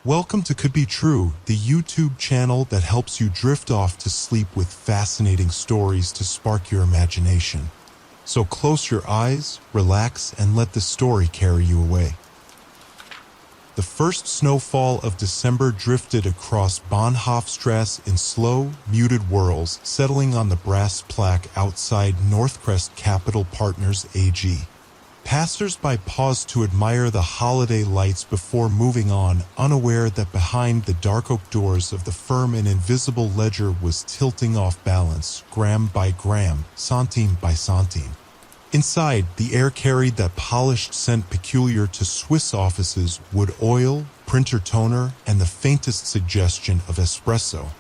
Welcome to Could Be True, the YouTube channel that helps you drift off to sleep with fascinating stories to spark your imagination. So close your eyes, relax, and let the story carry you away. The first snowfall of December drifted across Bahnhofstrasse in slow, muted whirls, settling on the brass plaque outside Northcrest Capital Partners AG. Passers-by paused to admire the holiday lights before moving on, unaware that behind the dark oak doors of the firm an invisible ledger was tilting off balance, gram by gram, centime by centime. Inside, the air carried that polished scent peculiar to Swiss offices, wood oil, printer toner, and the faintest suggestion of espresso.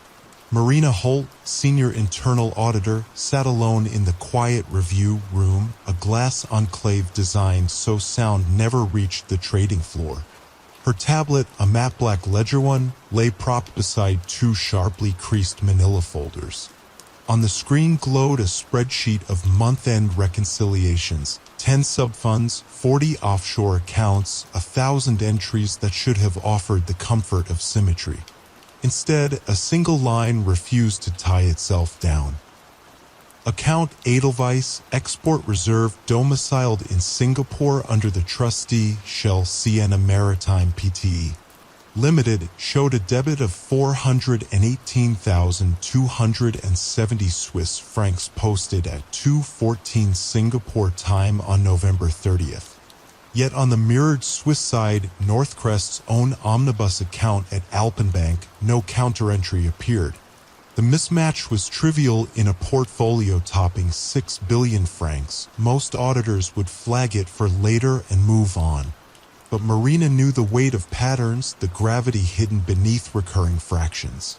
Marina Holt, senior internal auditor, sat alone in the quiet review room, a glass enclave designed so sound never reached the trading floor. Her tablet, a matte black ledger one, lay propped beside two sharply creased manila folders. On the screen glowed a spreadsheet of month-end reconciliations, 10 subfunds, 40 offshore accounts, 1,000 entries that should have offered the comfort of symmetry. Instead, a single line refused to tie itself down. Account Edelweiss, Export Reserve, domiciled in Singapore under the trustee Shell Sienna Maritime Pte. Limited, showed a debit of 418,270 Swiss francs posted at 2:14 Singapore time on November 30th. Yet on the mirrored Swiss side, Northcrest's own omnibus account at Alpenbank, no counter-entry appeared. The mismatch was trivial in a portfolio topping 6 billion francs. Most auditors would flag it for later and move on. But Marina knew the weight of patterns, the gravity hidden beneath recurring fractions.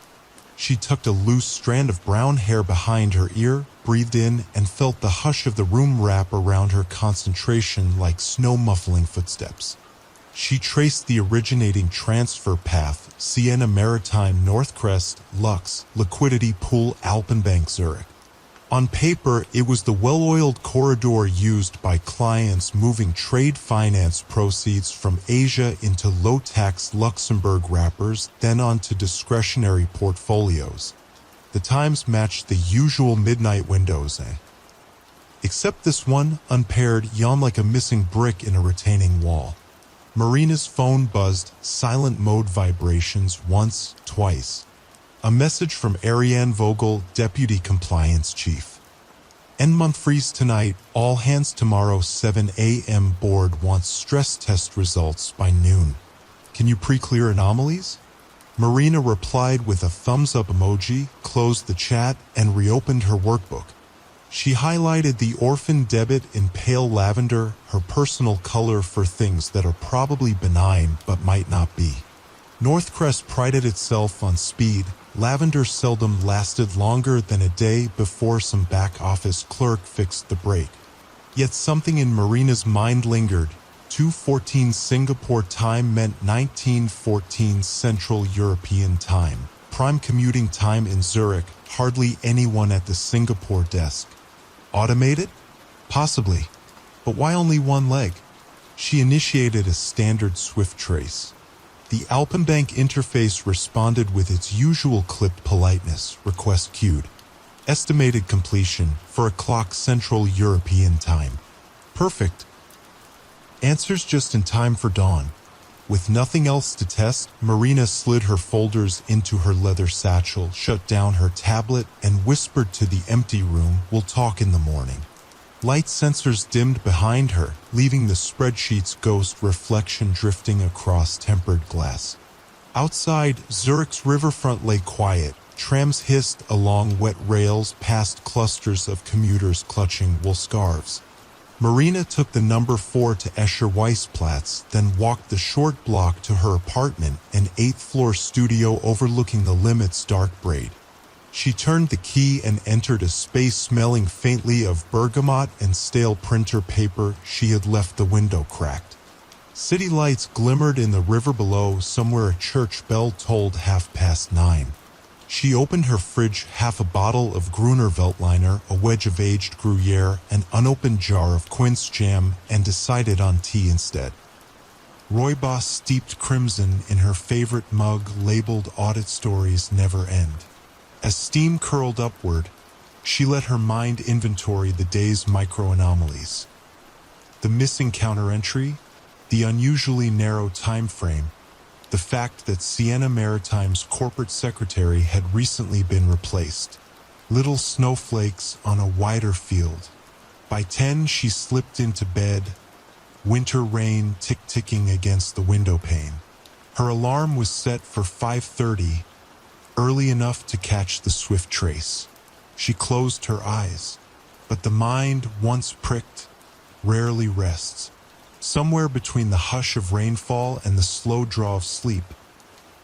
She tucked a loose strand of brown hair behind her ear, breathed in, and felt the hush of the room wrap around her concentration like snow-muffling footsteps. She traced the originating transfer path, Sienna Maritime Northcrest, Lux, Liquidity Pool Alpenbank Zurich. On paper, it was the well-oiled corridor used by clients moving trade finance proceeds from Asia into low-tax Luxembourg wrappers, then onto discretionary portfolios. The times matched the usual midnight windows, except this one, unpaired, yawned like a missing brick in a retaining wall. Marina's phone buzzed, silent mode vibrations once, twice. A message from Ariane Vogel, Deputy Compliance Chief. End month freeze tonight, all hands tomorrow 7 a.m. Board wants stress test results by noon. Can you pre-clear anomalies? Marina replied with a thumbs-up emoji, closed the chat, and reopened her workbook. She highlighted the orphan debit in pale lavender, her personal color for things that are probably benign but might not be. Northcrest prided itself on speed. Lavender seldom lasted longer than a day before some back-office clerk fixed the break. Yet something in Marina's mind lingered. 2:14 Singapore time meant 1914 Central European time. Prime commuting time in Zurich, hardly anyone at the Singapore desk. Automated? Possibly. But why only one leg? She initiated a standard Swift trace. The Alpenbank interface responded with its usual clipped politeness, request queued. Estimated completion, 4 o'clock Central European time. Perfect. Answers just in time for dawn. With nothing else to test, Marina slid her folders into her leather satchel, shut down her tablet, and whispered to the empty room, "We'll talk in the morning." Light sensors dimmed behind her, leaving the spreadsheet's ghost reflection drifting across tempered glass. Outside, Zurich's riverfront lay quiet. Trams hissed along wet rails past clusters of commuters clutching wool scarves. Marina took the number 4 to Escher Weissplatz, then walked the short block to her apartment, an 8th-floor studio overlooking the Limet's dark braid. She turned the key and entered a space smelling faintly of bergamot and stale printer paper. She had left the window cracked. City lights glimmered in the river below. Somewhere a church bell tolled 9:30. She opened her fridge, half a bottle of Gruner Veltliner, a wedge of aged Gruyere, an unopened jar of quince jam, and decided on tea instead. Rooibos steeped crimson in her favorite mug labeled Audit Stories Never End. As steam curled upward, she let her mind inventory the day's micro-anomalies. The missing counter-entry, the unusually narrow time frame, the fact that Sienna Maritime's corporate secretary had recently been replaced. Little snowflakes on a wider field. By 10, she slipped into bed, winter rain tick-ticking against the window pane. Her alarm was set for 5:30, early enough to catch the swift trace. She closed her eyes, but the mind, once pricked, rarely rests. Somewhere between the hush of rainfall and the slow draw of sleep,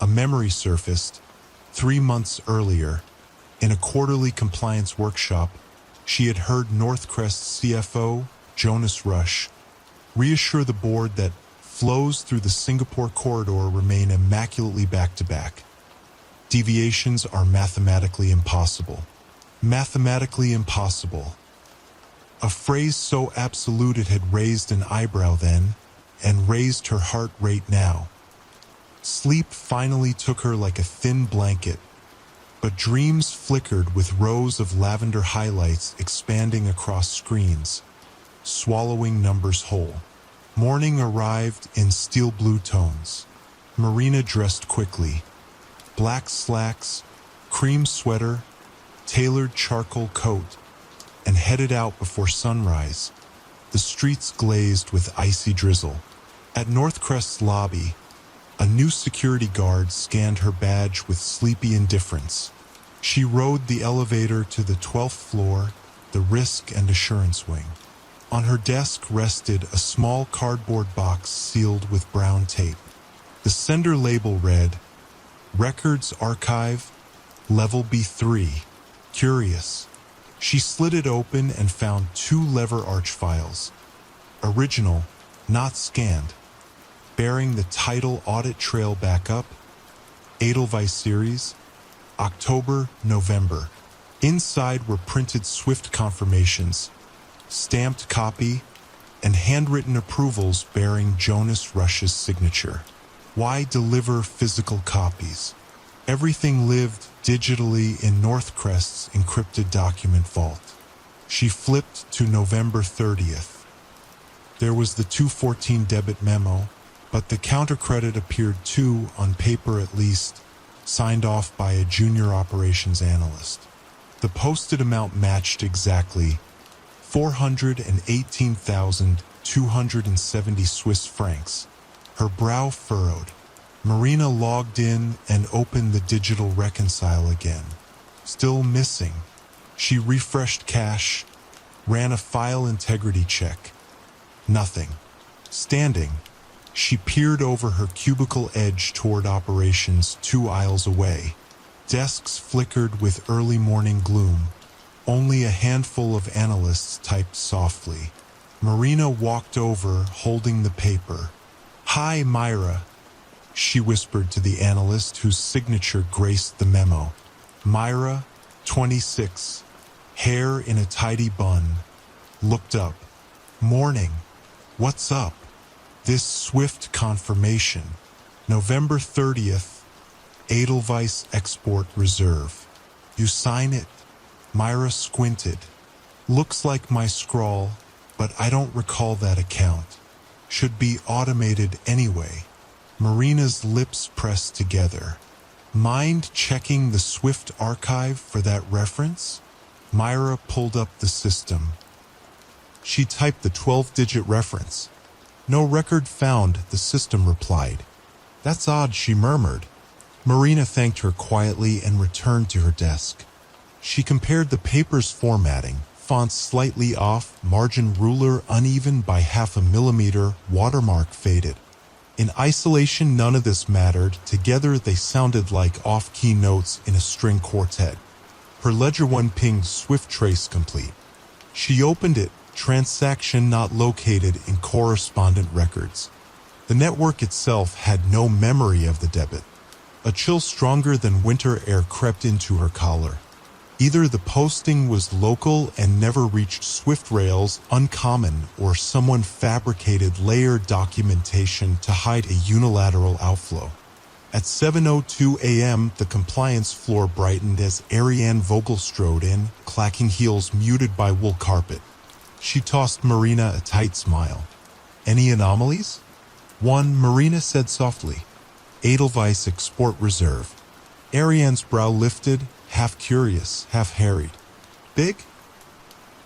a memory surfaced. 3 months earlier, in a quarterly compliance workshop, she had heard Northcrest's CFO, Jonas Rush, reassure the board that flows through the Singapore corridor remain immaculately back-to-back. Deviations are mathematically impossible. Mathematically impossible. A phrase so absolute it had raised an eyebrow then, and raised her heart rate now. Sleep finally took her like a thin blanket, but dreams flickered with rows of lavender highlights expanding across screens, swallowing numbers whole. Morning arrived in steel blue tones. Marina dressed quickly. Black slacks, cream sweater, tailored charcoal coat, and headed out before sunrise. The streets glazed with icy drizzle. At Northcrest's lobby, a new security guard scanned her badge with sleepy indifference. She rode the elevator to the 12th floor, the risk and assurance wing. On her desk rested a small cardboard box sealed with brown tape. The sender label read, Records Archive, Level B3. Curious. She slid it open and found 2 lever arch files. Original, not scanned. Bearing the title Audit Trail Backup, Edelweiss Series, October, November. Inside were printed Swift confirmations, stamped copy, and handwritten approvals bearing Jonas Rush's signature. Why deliver physical copies? Everything lived digitally in Northcrest's encrypted document vault. She flipped to November 30th. There was the 214 debit memo, but the counter-credit appeared too, on paper at least, signed off by a junior operations analyst. The posted amount matched exactly 418,270 Swiss francs. Her brow furrowed. Marina logged in and opened the digital reconcile again. Still missing. She refreshed cache, ran a file integrity check. Nothing. Standing, she peered over her cubicle edge toward operations 2 aisles away. Desks flickered with early morning gloom. Only a handful of analysts typed softly. Marina walked over, holding the paper. "Hi, Myra," she whispered to the analyst whose signature graced the memo. Myra, 26, hair in a tidy bun, looked up. "Morning. What's up?" This swift confirmation. November 30th, Edelweiss Export Reserve. "You sign it?" Myra squinted. "Looks like my scrawl, but I don't recall that account. Should be automated anyway." Marina's lips pressed together. "Mind checking the Swift archive for that reference?" Myra pulled up the system. She typed the 12-digit reference. "No record found," the system replied. "That's odd," she murmured. Marina thanked her quietly and returned to her desk. She compared the paper's formatting, fonts slightly off, margin ruler uneven by 0.5 millimeter, watermark faded. In isolation, none of this mattered. Together, they sounded like off-key notes in a string quartet. Her ledger one pinged Swift trace complete. She opened it, transaction not located in correspondent records. The network itself had no memory of the debit. A chill stronger than winter air crept into her collar. Either the posting was local and never reached Swift rails, uncommon, or someone fabricated layered documentation to hide a unilateral outflow. At 7:02 a.m., the compliance floor brightened as Ariane Vogel strode in, clacking heels muted by wool carpet. She tossed Marina a tight smile. "Any anomalies?" "One," Marina said softly. "Edelweiss Export Reserve." Ariane's brow lifted, half curious, half harried. "Big?"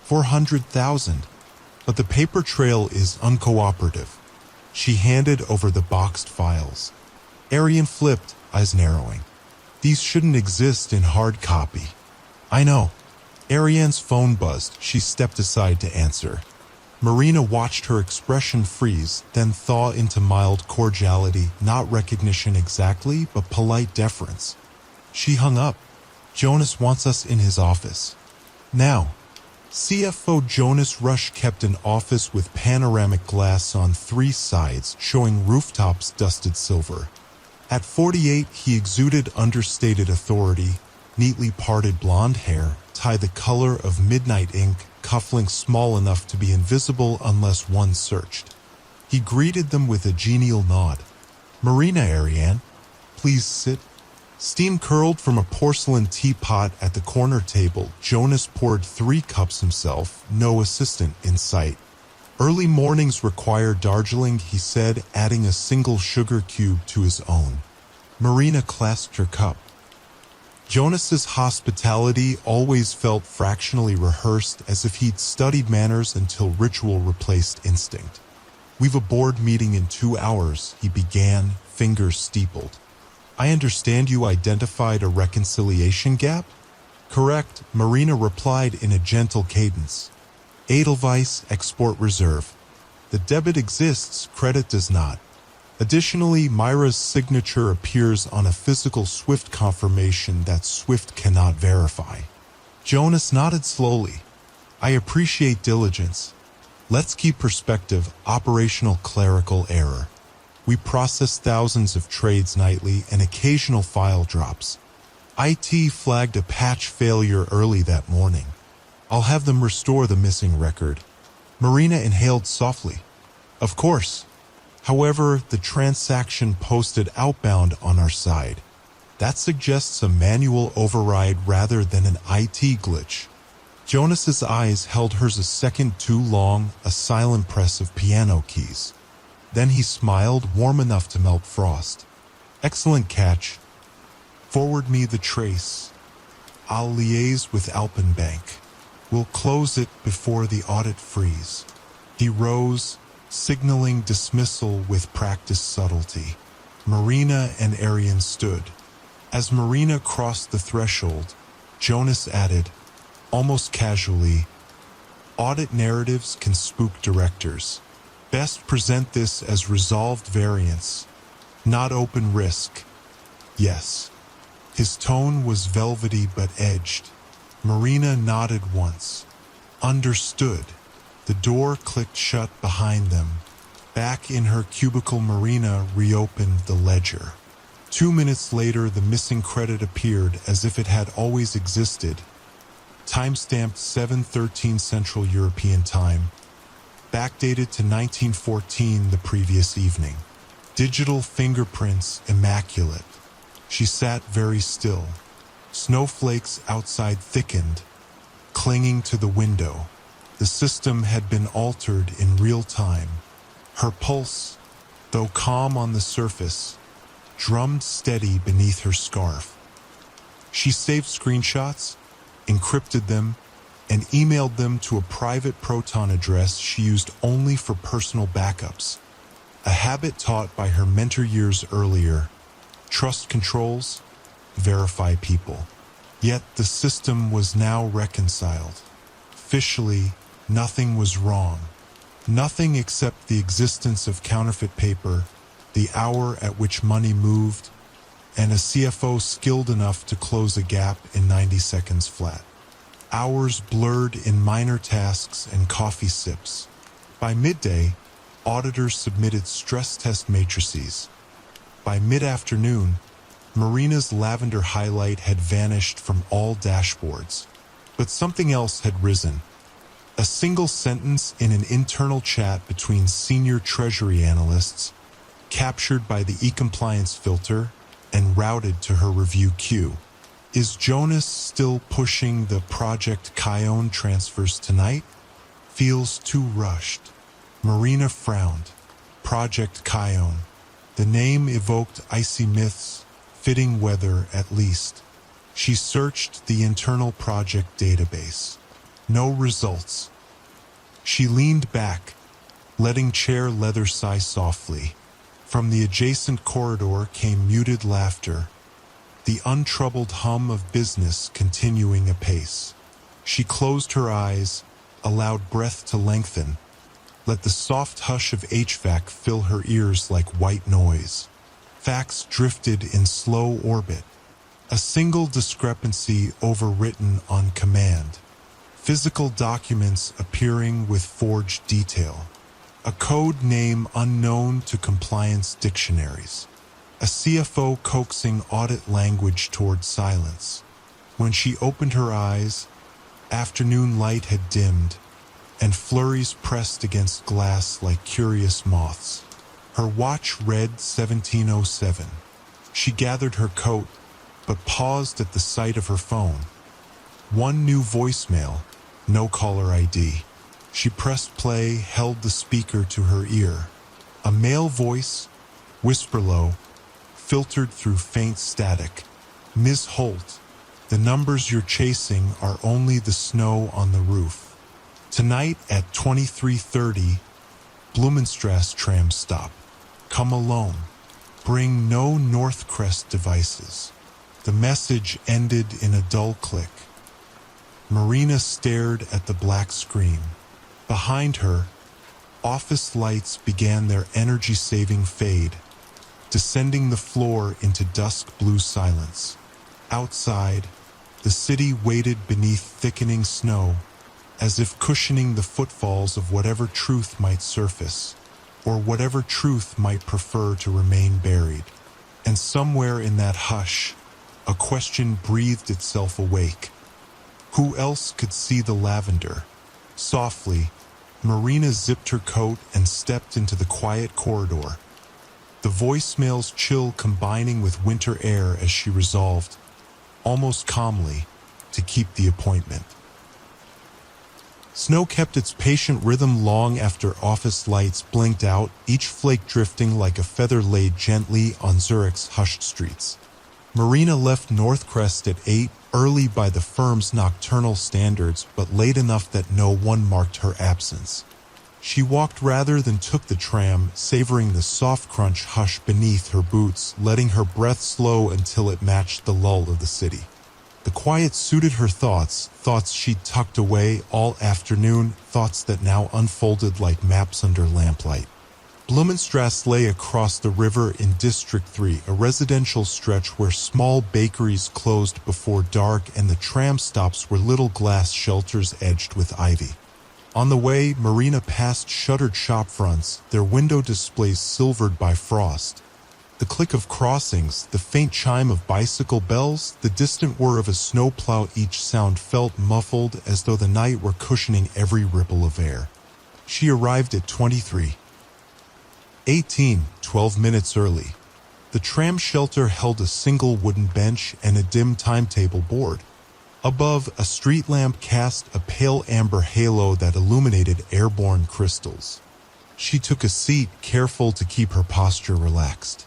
400,000. But the paper trail is uncooperative. She handed over the boxed files. Ariane flipped, eyes narrowing. "These shouldn't exist in hard copy." "I know." Ariane's phone buzzed. She stepped aside to answer. Marina watched her expression freeze, then thaw into mild cordiality, not recognition exactly, but polite deference. She hung up. "Jonas wants us in his office. Now." CFO Jonas Rush kept an office with panoramic glass on 3 sides, showing rooftops dusted silver. At 48, he exuded understated authority, neatly parted blonde hair, tie the color of midnight ink, cufflinks small enough to be invisible unless one searched. He greeted them with a genial nod. "Marina, Ariane, please sit." Steam curled from a porcelain teapot at the corner table. Jonas poured 3 cups himself, no assistant in sight. "Early mornings require Darjeeling," he said, adding a single sugar cube to his own. Marina clasped her cup. Jonas's hospitality always felt fractionally rehearsed, as if he'd studied manners until ritual replaced instinct. "We've a board meeting in 2 hours," he began, fingers steepled. "I understand you identified a reconciliation gap?" "Correct," Marina replied in a gentle cadence. "Edelweiss Export Reserve. The debit exists, credit does not. Additionally, Myra's signature appears on a physical Swift confirmation that Swift cannot verify." Jonas nodded slowly. "I appreciate diligence. Let's keep perspective, operational clerical error. We process thousands of trades nightly and occasional file drops. IT flagged a patch failure early that morning. I'll have them restore the missing record." Marina inhaled softly. "Of course. However, the transaction posted outbound on our side. That suggests a manual override rather than an IT glitch." Jonas's eyes held hers a second too long, a silent press of piano keys. Then he smiled, warm enough to melt frost. "Excellent catch. Forward me the trace. I'll liaise with Alpenbank. We'll close it before the audit freeze." He rose, signaling dismissal with practiced subtlety. Marina and Ariane stood. As Marina crossed the threshold, Jonas added, almost casually, "Audit narratives can spook directors. Best present this as resolved variance, not open risk." "Yes." His tone was velvety but edged. Marina nodded once. "Understood." The door clicked shut behind them. Back in her cubicle, Marina reopened the ledger. 2 minutes later, the missing credit appeared as if it had always existed. Timestamped 7:13 Central European Time. Backdated to 1914, the previous evening. Digital fingerprints immaculate. She sat very still. Snowflakes outside thickened, clinging to the window. The system had been altered in real time. Her pulse, though calm on the surface, drummed steady beneath her scarf. She saved screenshots, encrypted them, and emailed them to a private Proton address she used only for personal backups. A habit taught by her mentor years earlier. Trust controls, verify people. Yet the system was now reconciled. Officially, nothing was wrong. Nothing except the existence of counterfeit paper, the hour at which money moved, and a CFO skilled enough to close a gap in 90 seconds flat. Hours blurred in minor tasks and coffee sips. By midday, auditors submitted stress test matrices. By mid-afternoon, Marina's lavender highlight had vanished from all dashboards. But something else had risen. A single sentence in an internal chat between senior treasury analysts, captured by the e-compliance filter and routed to her review queue. Is Jonas still pushing the Project Kion transfers tonight? Feels too rushed. Marina frowned. Project Kion. The name evoked icy myths, fitting weather at least. She searched the internal project database. No results. She leaned back, letting chair leather sigh softly. From the adjacent corridor came muted laughter, the untroubled hum of business continuing apace. She closed her eyes, allowed breath to lengthen, let the soft hush of HVAC fill her ears like white noise. Facts drifted in slow orbit, a single discrepancy overwritten on command. Physical documents appearing with forged detail. A code name unknown to compliance dictionaries. A CFO coaxing audit language toward silence. When she opened her eyes, afternoon light had dimmed, and flurries pressed against glass like curious moths. Her watch read 17:07. She gathered her coat, but paused at the sight of her phone. One new voicemail, no caller ID. She pressed play, held the speaker to her ear. A male voice, whisper low, filtered through faint static. Ms. Holt, the numbers you're chasing are only the snow on the roof. Tonight at 23:30, Blumenstrasse tram stop. Come alone. Bring no Northcrest devices. The message ended in a dull click. Marina stared at the black screen. Behind her, office lights began their energy-saving fade, descending the floor into dusk blue silence. Outside, the city waited beneath thickening snow, as if cushioning the footfalls of whatever truth might surface, or whatever truth might prefer to remain buried. And somewhere in that hush, a question breathed itself awake. Who else could see the lavender? Softly, Marina zipped her coat and stepped into the quiet corridor, the voicemail's chill combining with winter air as she resolved, almost calmly, to keep the appointment. Snow kept its patient rhythm long after office lights blinked out, each flake drifting like a feather laid gently on Zurich's hushed streets. Marina left Northcrest at 8, early by the firm's nocturnal standards, but late enough that no one marked her absence. She walked rather than took the tram, savoring the soft crunch hush beneath her boots, letting her breath slow until it matched the lull of the city. The quiet suited her thoughts, thoughts she'd tucked away all afternoon, thoughts that now unfolded like maps under lamplight. Blumenstrasse lay across the river in District 3, a residential stretch where small bakeries closed before dark and the tram stops were little glass shelters edged with ivy. On the way, Marina passed shuttered shop fronts, their window displays silvered by frost. The click of crossings, the faint chime of bicycle bells, the distant whir of a snowplow, each sound felt muffled as though the night were cushioning every ripple of air. She arrived at 23:18, 12 minutes early. The tram shelter held a single wooden bench and a dim timetable board. Above, a street lamp cast a pale amber halo that illuminated airborne crystals. She took a seat, careful to keep her posture relaxed.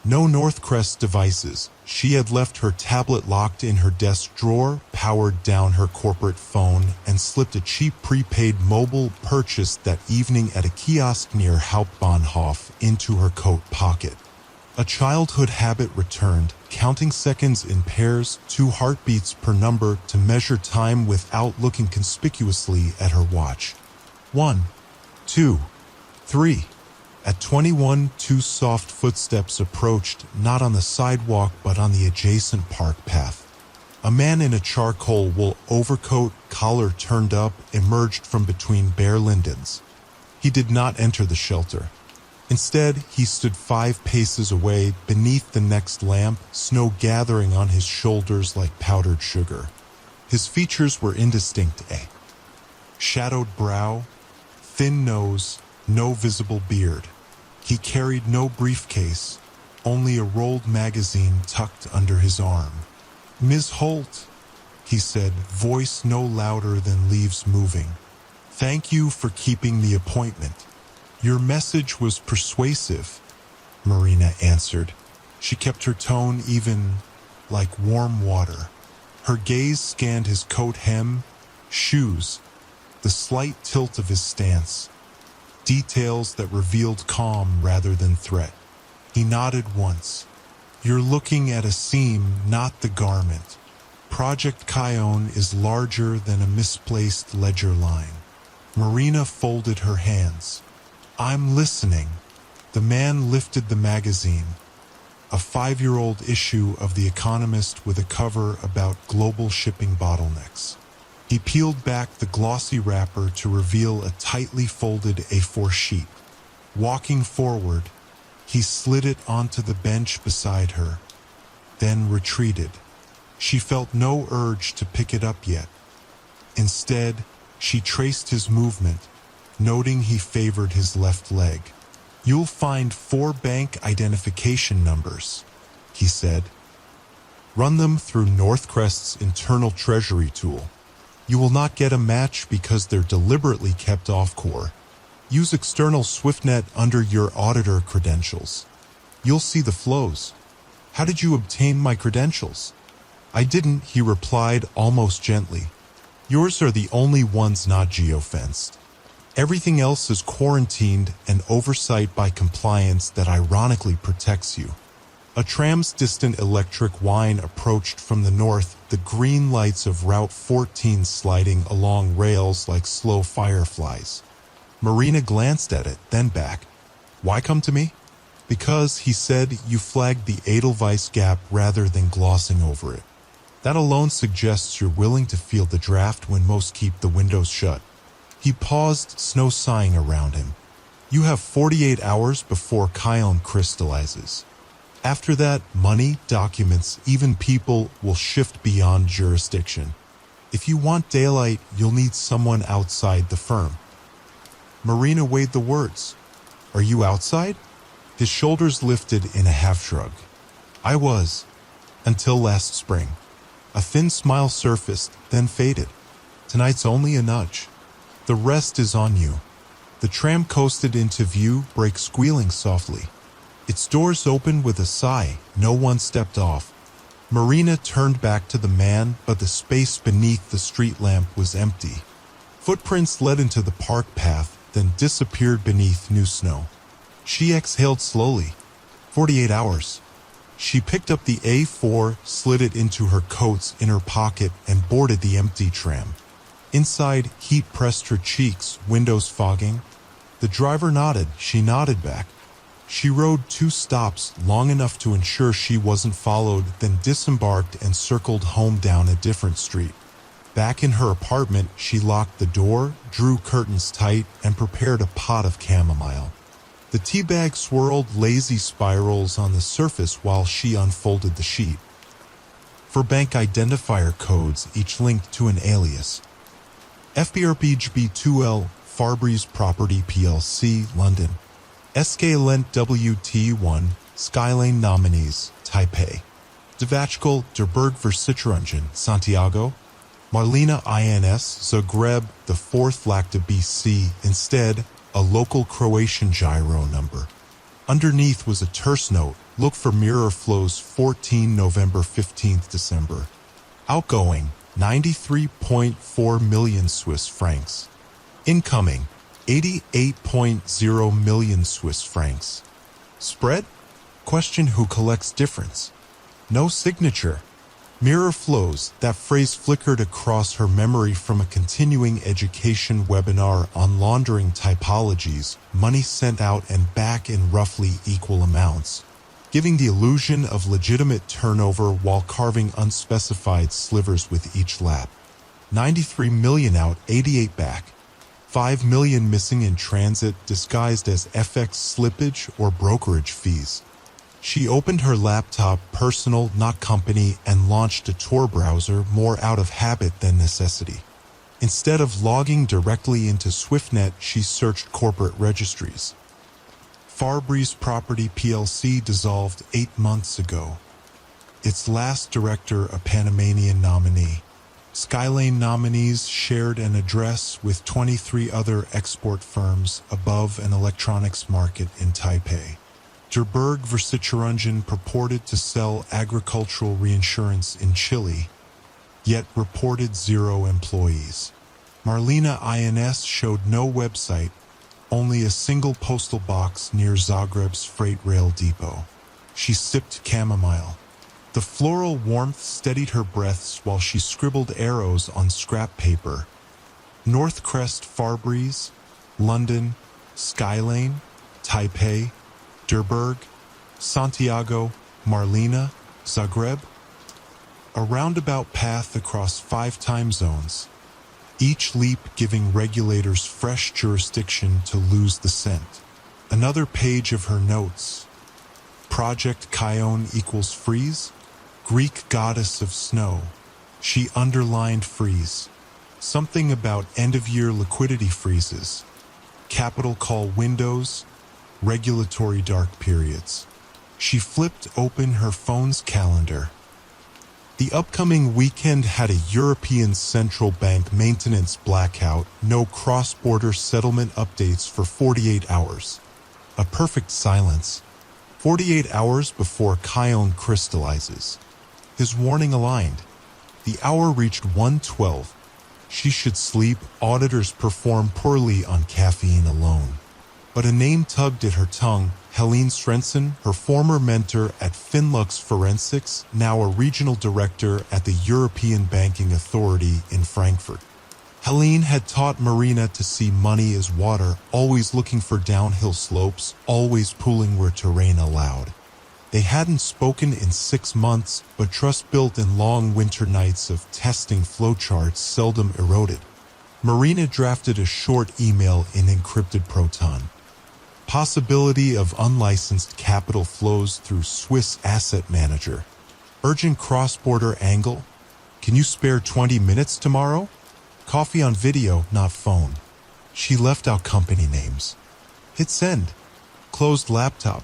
No Northcrest devices. She had left her tablet locked in her desk drawer, powered down her corporate phone, and slipped a cheap prepaid mobile purchased that evening at a kiosk near Hauptbahnhof into her coat pocket. A childhood habit returned, counting seconds in pairs, 2 heartbeats per number, to measure time without looking conspicuously at her watch. 1, 2, 3. At 21, 2 soft footsteps approached, not on the sidewalk but on the adjacent park path. A man in a charcoal wool overcoat, collar turned up, emerged from between bare lindens. He did not enter the shelter. Instead, he stood 5 paces away beneath the next lamp, snow gathering on his shoulders like powdered sugar. His features were indistinct: a shadowed brow, thin nose, no visible beard. He carried no briefcase, only a rolled magazine tucked under his arm. "Ms. Holt," he said, voice no louder than leaves moving. "Thank you for keeping the appointment. Your message was persuasive," Marina answered. She kept her tone even, like warm water. Her gaze scanned his coat hem, shoes, the slight tilt of his stance, details that revealed calm rather than threat. He nodded once. "You're looking at a seam, not the garment. Project Kion is larger than a misplaced ledger line." Marina folded her hands. "I'm listening." The man lifted the magazine, a 5-year-old issue of The Economist with a cover about global shipping bottlenecks. He peeled back the glossy wrapper to reveal a tightly folded A4 sheet. Walking forward, he slid it onto the bench beside her, then retreated. She felt no urge to pick it up yet. Instead, she traced his movement, noting he favored his left leg. "You'll find 4 bank identification numbers," he said. "Run them through Northcrest's internal treasury tool. You will not get a match because they're deliberately kept off-core. Use external SwiftNet under your auditor credentials. You'll see the flows." "How did you obtain my credentials?" "I didn't," he replied almost gently. "Yours are the only ones not geofenced. Everything else is quarantined and oversight by compliance that ironically protects you." A tram's distant electric whine approached from the north, the green lights of Route 14 sliding along rails like slow fireflies. Marina glanced at it, then back. "Why come to me?" "Because," he said, "you flagged the Edelweiss gap rather than glossing over it. That alone suggests you're willing to feel the draft when most keep the windows shut." He paused, snow sighing around him. "You have 48 hours before Kion crystallizes. After that, money, documents, even people will shift beyond jurisdiction. If you want daylight, you'll need someone outside the firm." Marina weighed the words. "Are you outside?" His shoulders lifted in a half-shrug. "I was, until last spring." A thin smile surfaced, then faded. "Tonight's only a nudge. The rest is on you." The tram coasted into view, brake squealing softly. Its doors opened with a sigh. No one stepped off. Marina turned back to the man, but the space beneath the street lamp was empty. Footprints led into the park path, then disappeared beneath new snow. She exhaled slowly. 48 hours. She picked up the A4, slid it into her coat's inner pocket, and boarded the empty tram. Inside, heat pressed her cheeks, windows fogging. The driver nodded. She nodded back. She rode 2 stops, long enough to ensure she wasn't followed, then disembarked and circled home down a different street. Back in her apartment, she locked the door, drew curtains tight, and prepared a pot of chamomile. The tea bag swirled lazy spirals on the surface while she unfolded the sheet. For bank identifier codes, each linked to an alias. FBRPGB2L, Farbreeze Property plc, London. SK Lent WT1, Skylane Nominees, Taipei. Devachkal, Derberg Versicherungen, Santiago. Marlena INS, Zagreb, the 4th Lacta BC, instead, a local Croatian gyro number. Underneath was a terse note: look for mirror flows 14 November 15th December. Outgoing, 93.4 million Swiss francs. Incoming, 88.0 million Swiss francs. Spread? Question: who collects difference? No signature. Mirror flows, that phrase flickered across her memory from a continuing education webinar on laundering typologies, money sent out and back in roughly equal amounts, giving the illusion of legitimate turnover while carving unspecified slivers with each lap. 93 million out, 88 back. 5 million missing in transit disguised as FX slippage or brokerage fees. She opened her laptop, personal, not company, and launched a Tor browser more out of habit than necessity. Instead of logging directly into SwiftNet, she searched corporate registries. Farbreeze Property plc dissolved 8 months ago. Its last director a Panamanian nominee. Skylane nominees shared an address with 23 other export firms above an electronics market in Taipei. Derberg Versicherungen purported to sell agricultural reinsurance in Chile, yet reported 0 employees. Marlena INS showed no website, only a single postal box near Zagreb's freight rail depot. She sipped chamomile. The floral warmth steadied her breaths while she scribbled arrows on scrap paper. Northcrest Farbreeze, London, Skylane, Taipei, Derberg, Santiago, Marlena, Zagreb. A roundabout path across 5 time zones, each leap giving regulators fresh jurisdiction to lose the scent. Another page of her notes. Project Chion equals freeze, Greek goddess of snow. She underlined freeze. Something about end-of-year liquidity freezes. Capital call windows, regulatory dark periods. She flipped open her phone's calendar. The upcoming weekend had a European Central Bank maintenance blackout, no cross-border settlement updates for 48 hours. A perfect silence. 48 hours before Chion crystallizes. His warning aligned. The hour reached 1:12. She should sleep. Auditors perform poorly on caffeine alone. But a name tugged at her tongue. Helene Svensson, her former mentor at Finlux Forensics, now a regional director at the European Banking Authority in Frankfurt. Helene had taught Marina to see money as water, always looking for downhill slopes, always pooling where terrain allowed. They hadn't spoken in 6 months, but trust built in long winter nights of testing flowcharts seldom eroded. Marina drafted a short email in encrypted Proton. Possibility of unlicensed capital flows through Swiss asset manager. Urgent cross-border angle. Can you spare 20 minutes tomorrow? Coffee on video, not phone. She left out company names. Hit send. Closed laptop.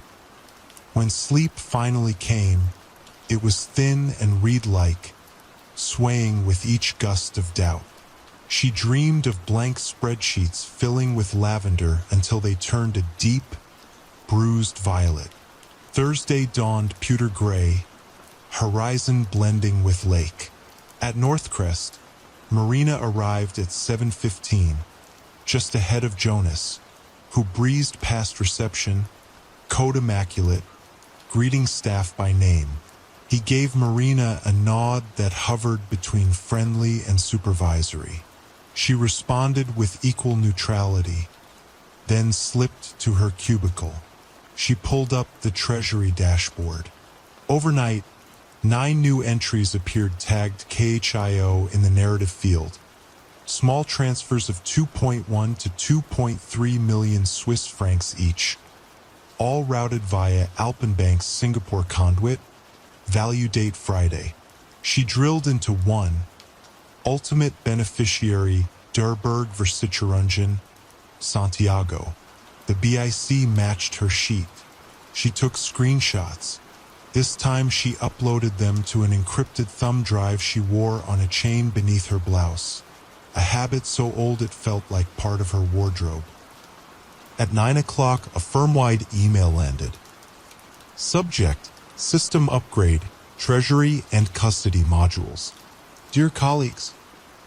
When sleep finally came, it was thin and reed-like, swaying with each gust of doubt. She dreamed of blank spreadsheets filling with lavender until they turned a deep, bruised violet. Thursday dawned pewter gray, horizon blending with lake. At Northcrest, Marina arrived at 7:15, just ahead of Jonas, who breezed past reception, code immaculate, greeting staff by name. He gave Marina a nod that hovered between friendly and supervisory. She responded with equal neutrality, then slipped to her cubicle. She pulled up the Treasury dashboard. Overnight, 9 new entries appeared tagged KHIO in the narrative field. Small transfers of 2.1 to 2.3 million Swiss francs each, all routed via Alpenbank's Singapore conduit, value date Friday. She drilled into one. Ultimate beneficiary, Derberg Versicherungen, Santiago. The BIC matched her sheet. She took screenshots. This time she uploaded them to an encrypted thumb drive she wore on a chain beneath her blouse, a habit so old it felt like part of her wardrobe. At 9 o'clock, a firm-wide email landed. Subject: System Upgrade, Treasury and Custody Modules. Dear colleagues,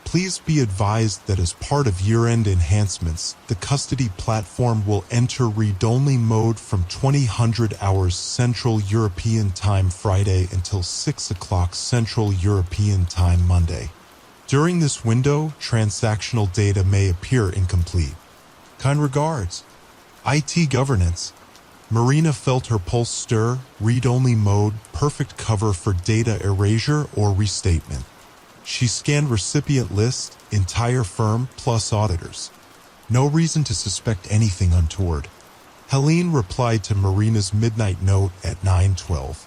please be advised that as part of year-end enhancements, the custody platform will enter read-only mode from 2000 hours Central European Time Friday until 6 o'clock Central European Time Monday. During this window, transactional data may appear incomplete. Kind regards. IT Governance. Marina felt her pulse stir. Read-only mode, perfect cover for data erasure or restatement. She scanned recipient list, entire firm plus auditors. No reason to suspect anything untoward. Helene replied to Marina's midnight note at 9:12.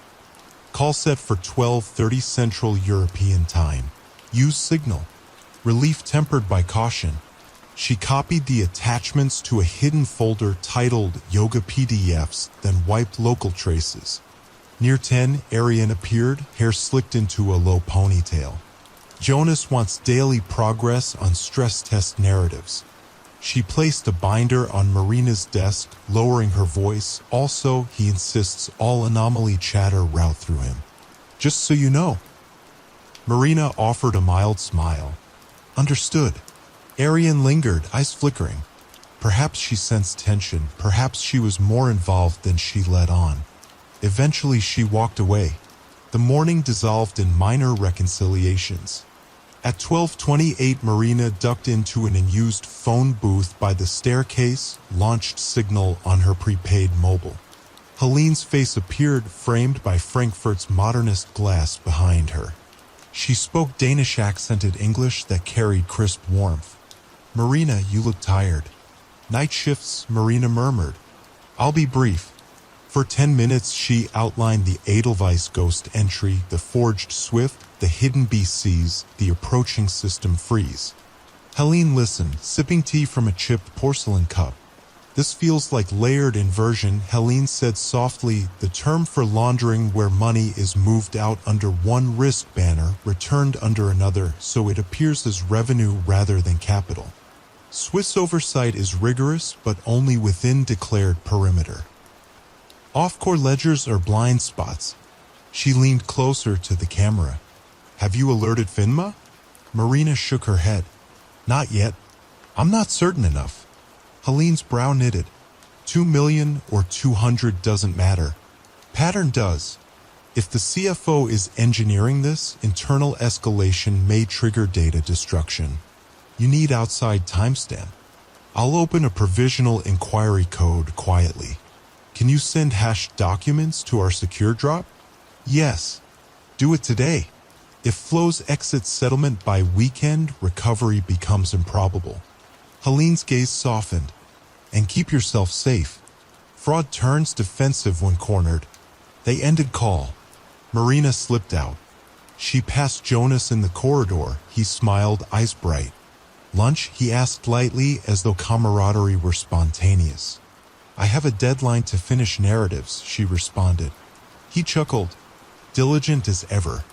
Call set for 12:30 Central European Time. Use signal. Relief tempered by caution. She copied the attachments to a hidden folder titled Yoga PDFs, then wiped local traces. Near 10, Arian appeared, hair slicked into a low ponytail. Jonas wants daily progress on stress test narratives. She placed a binder on Marina's desk, lowering her voice. Also, he insists all anomaly chatter route through him. Just so you know. Marina offered a mild smile. Understood. Arian lingered, eyes flickering. Perhaps she sensed tension. Perhaps she was more involved than she let on. Eventually, she walked away. The morning dissolved in minor reconciliations. At 12:28, Marina ducked into an unused phone booth by the staircase, launched signal on her prepaid mobile. Helene's face appeared, framed by Frankfurt's modernist glass behind her. She spoke Danish accented English that carried crisp warmth. "Marina, you look tired." "Night shifts," Marina murmured. "I'll be brief." For 10 minutes, she outlined the Edelweiss ghost entry, the forged Swift, the hidden BCs, the approaching system freeze. Helene listened, sipping tea from a chipped porcelain cup. "This feels like layered inversion," Helene said softly, "the term for laundering where money is moved out under one risk banner, returned under another, so it appears as revenue rather than capital. Swiss oversight is rigorous, but only within declared perimeter. Off-core ledgers are blind spots." She leaned closer to the camera. "Have you alerted FINMA?" Marina shook her head. "Not yet. I'm not certain enough." Helene's brow knitted. 2 million or 200 doesn't matter. Pattern does. If the CFO is engineering this, internal escalation may trigger data destruction. You need outside timestamp. I'll open a provisional inquiry code quietly. Can you send hashed documents to our secure drop? Yes. Do it today. If flows exit settlement by weekend, recovery becomes improbable. Helene's gaze softened. And keep yourself safe. Fraud turns defensive when cornered. They ended call. Marina slipped out. She passed Jonas in the corridor. He smiled, eyes bright. "Lunch?" he asked lightly, as though camaraderie were spontaneous. "I have a deadline to finish narratives," she responded. He chuckled, diligent as ever.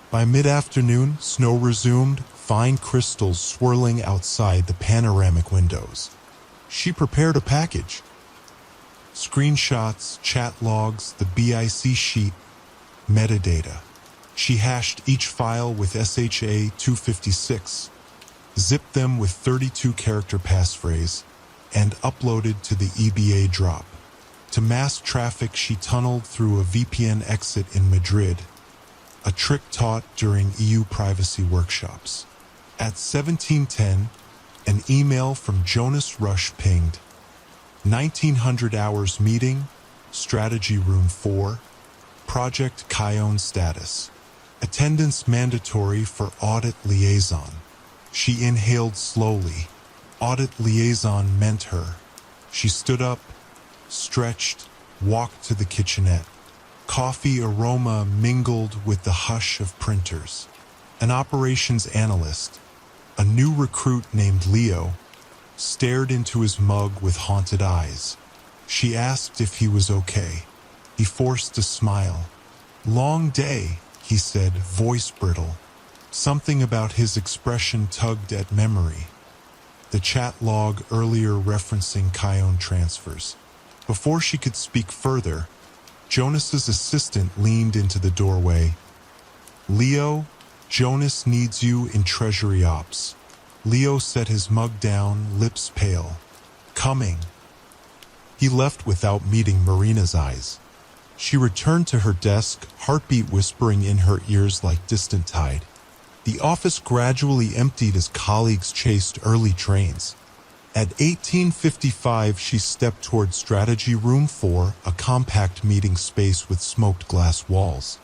By mid-afternoon, snow resumed, fine crystals swirling outside the panoramic windows. She prepared a package. Screenshots, chat logs, the BIC sheet, metadata. She hashed each file with SHA 256, zipped them with 32-character passphrase, and uploaded to the EBA drop. To mask traffic, she tunneled through a VPN exit in Madrid, a trick taught during EU privacy workshops. At 17:10, an email from Jonas Rush pinged. 1900 hours meeting, Strategy Room 4, Project Kion status. Attendance mandatory for audit liaison. She inhaled slowly. Audit liaison meant her. She stood up, stretched, walked to the kitchenette. Coffee aroma mingled with the hush of printers. An operations analyst, a new recruit named Leo, stared into his mug with haunted eyes. She asked if he was okay. He forced a smile. "Long day," he said, voice brittle. Something about his expression tugged at memory. The chat log earlier referencing Kion transfers. Before she could speak further, Jonas's assistant leaned into the doorway. "Leo, Jonas needs you in Treasury Ops." Leo set his mug down, lips pale. "Coming." He left without meeting Marina's eyes. She returned to her desk, heartbeat whispering in her ears like distant tide. The office gradually emptied as colleagues chased early trains. At 18:55, she stepped toward Strategy Room 4, a compact meeting space with smoked glass walls.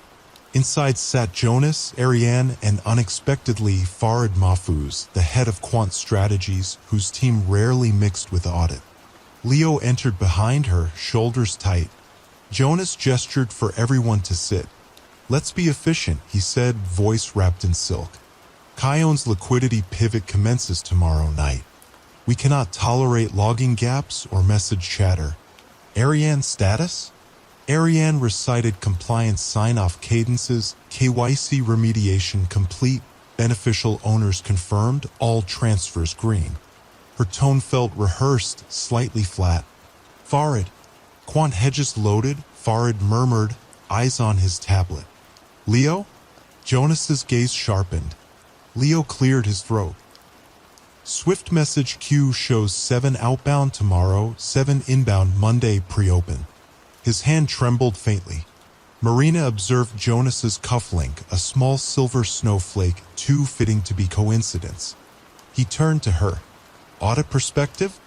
Inside sat Jonas, Ariane, and unexpectedly Farid Mahfouz, the head of quant strategies, whose team rarely mixed with audit. Leo entered behind her, shoulders tight. Jonas gestured for everyone to sit. "Let's be efficient," he said, voice wrapped in silk. "Kion's liquidity pivot commences tomorrow night. We cannot tolerate logging gaps or message chatter." Ariane status? Ariane recited compliance sign-off cadences, KYC remediation complete, beneficial owners confirmed, all transfers green. Her tone felt rehearsed, slightly flat. "Farid." "Quant hedges loaded," Farid murmured, eyes on his tablet. "Leo?" Jonas's gaze sharpened. Leo cleared his throat. "Swift message queue shows 7 outbound tomorrow, 7 inbound Monday pre-open." His hand trembled faintly. Marina observed Jonas's cufflink, a small silver snowflake, too fitting to be coincidence. He turned to her. "Audit perspective?"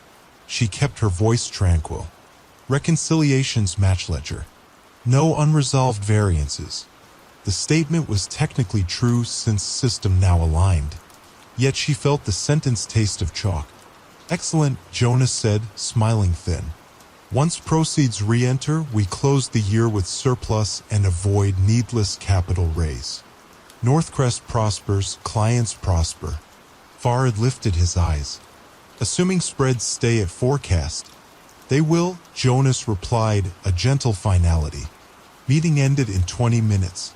She kept her voice tranquil. "Reconciliations match ledger. No unresolved variances." The statement was technically true since system now aligned. Yet she felt the sentence taste of chalk. "Excellent," Jonas said, smiling thin. "Once proceeds re-enter, we close the year with surplus and avoid needless capital raise. Northcrest prospers, clients prosper." Farid lifted his eyes. "Assuming spreads stay at forecast." "They will," Jonas replied, a gentle finality. Meeting ended in 20 minutes.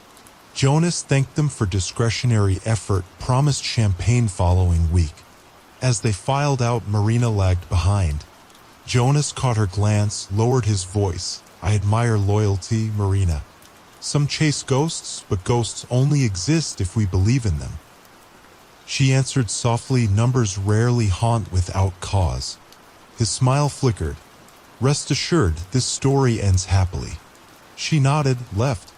Jonas thanked them for discretionary effort, promised champagne following week. As they filed out, Marina lagged behind. Jonas caught her glance, lowered his voice. "I admire loyalty, Marina. Some chase ghosts, but ghosts only exist if we believe in them." She answered softly, "Numbers rarely haunt without cause." His smile flickered. "Rest assured, this story ends happily." She nodded, left.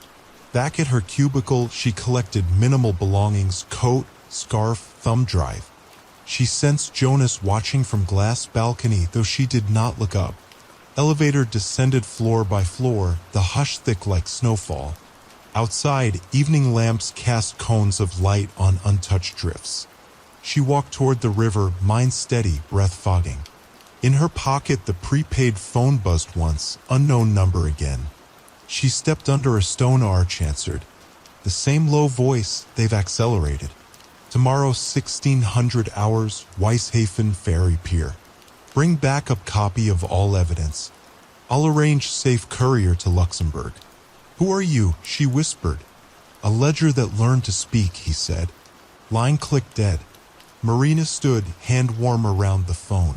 Back at her cubicle, she collected minimal belongings, coat, scarf, thumb drive. She sensed Jonas watching from glass balcony, though she did not look up. Elevator descended floor by floor, the hush thick like snowfall. Outside, evening lamps cast cones of light on untouched drifts. She walked toward the river, mind steady, breath fogging. In her pocket, the prepaid phone buzzed once, unknown number again. She stepped under a stone arch, answered. The same low voice, "They've accelerated. Tomorrow 1600 hours, Weishafen Ferry Pier. Bring backup copy of all evidence. I'll arrange safe courier to Luxembourg." "Who are you?" she whispered. "A ledger that learned to speak," he said. Line clicked dead. Marina stood, hand warm around the phone.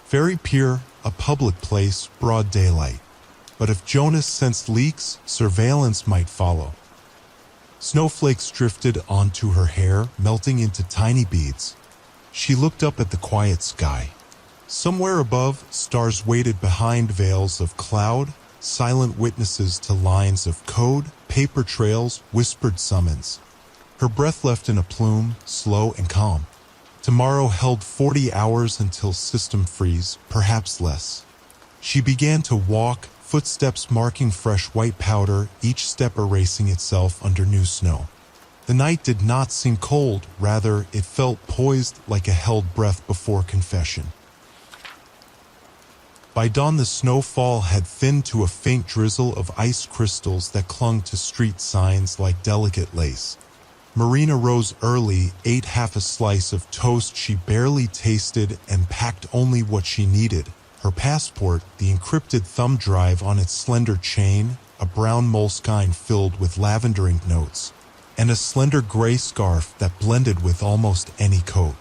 Ferry Pier, a public place, broad daylight. But if Jonas sensed leaks, surveillance might follow. Snowflakes drifted onto her hair, melting into tiny beads. She looked up at the quiet sky. Somewhere above, stars waited behind veils of cloud, silent witnesses to lines of code, paper trails, whispered summons. Her breath left in a plume, slow and calm. Tomorrow held 40 hours until system freeze, perhaps less. She began to walk, footsteps marking fresh white powder, each step erasing itself under new snow. The night did not seem cold, rather it felt poised like a held breath before confession. By dawn the snowfall had thinned to a faint drizzle of ice crystals that clung to street signs like delicate lace. Marina rose early, ate half a slice of toast she barely tasted, and packed only what she needed. Her passport, the encrypted thumb drive on its slender chain, a brown moleskine filled with lavender ink notes, and a slender gray scarf that blended with almost any coat.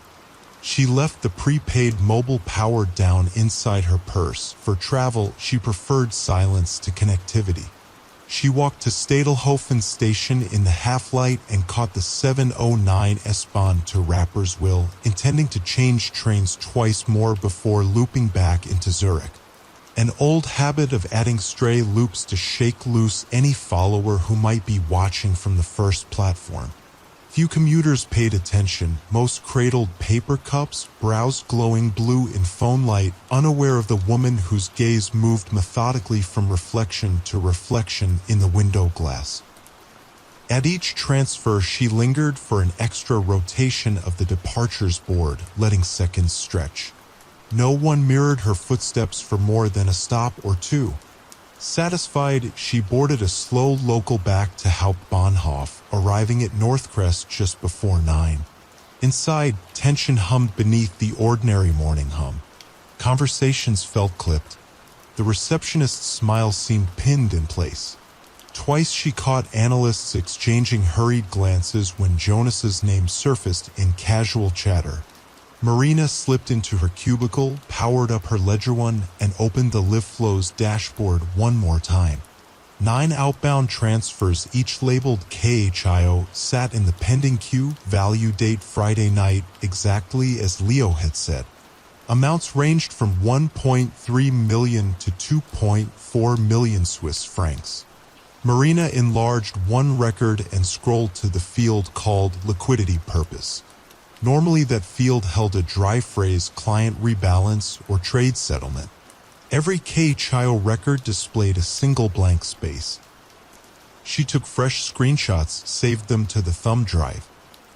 She left the prepaid mobile powered down inside her purse. For travel, she preferred silence to connectivity. She walked to Stadelhofen station in the half-light and caught the 7:09 S-Bahn to Rapperswil, intending to change trains twice more before looping back into Zurich. An old habit of adding stray loops to shake loose any follower who might be watching from the first platform. Few commuters paid attention. Most cradled paper cups, brows glowing blue in phone light, unaware of the woman whose gaze moved methodically from reflection to reflection in the window glass. At each transfer, she lingered for an extra rotation of the departures board, letting seconds stretch. No one mirrored her footsteps for more than a stop or two. Satisfied, she boarded a slow local back to Hauptbahnhof, arriving at Northcrest just before 9. Inside, tension hummed beneath the ordinary morning hum. Conversations felt clipped. The receptionist's smile seemed pinned in place. Twice she caught analysts exchanging hurried glances when Jonas's name surfaced in casual chatter. Marina slipped into her cubicle, powered up her Ledger One, and opened the LiveFlow's dashboard one more time. 9 outbound transfers, each labeled KHIO, sat in the pending queue, value date Friday night, exactly as Leo had said. Amounts ranged from 1.3 million to 2.4 million Swiss francs. Marina enlarged one record and scrolled to the field called liquidity purpose. Normally that field held a dry phrase, client rebalance, or trade settlement. Every KHIO record displayed a single blank space. She took fresh screenshots, saved them to the thumb drive.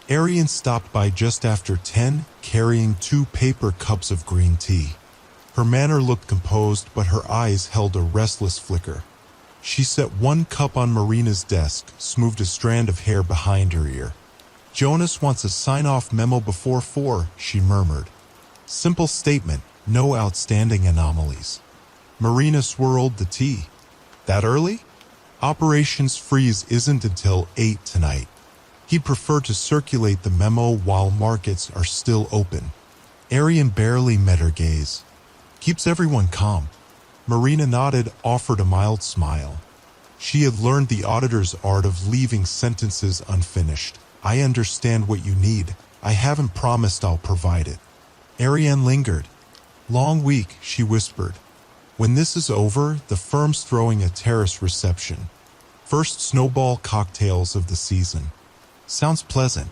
Arian stopped by just after 10, carrying 2 paper cups of green tea. Her manner looked composed, but her eyes held a restless flicker. She set one cup on Marina's desk, smoothed a strand of hair behind her ear. "Jonas wants a sign-off memo before 4, she murmured. Simple statement, no outstanding anomalies. Marina swirled the tea. "That early? Operations freeze isn't until 8 tonight. He'd prefer to circulate the memo while markets are still open." Arian barely met her gaze. "Keeps everyone calm." Marina nodded, offered a mild smile. She had learned the auditor's art of leaving sentences unfinished. "I understand what you need. I haven't promised I'll provide it." Ariane lingered. "Long week," she whispered. "When this is over, the firm's throwing a terrace reception. First snowball cocktails of the season. Sounds pleasant."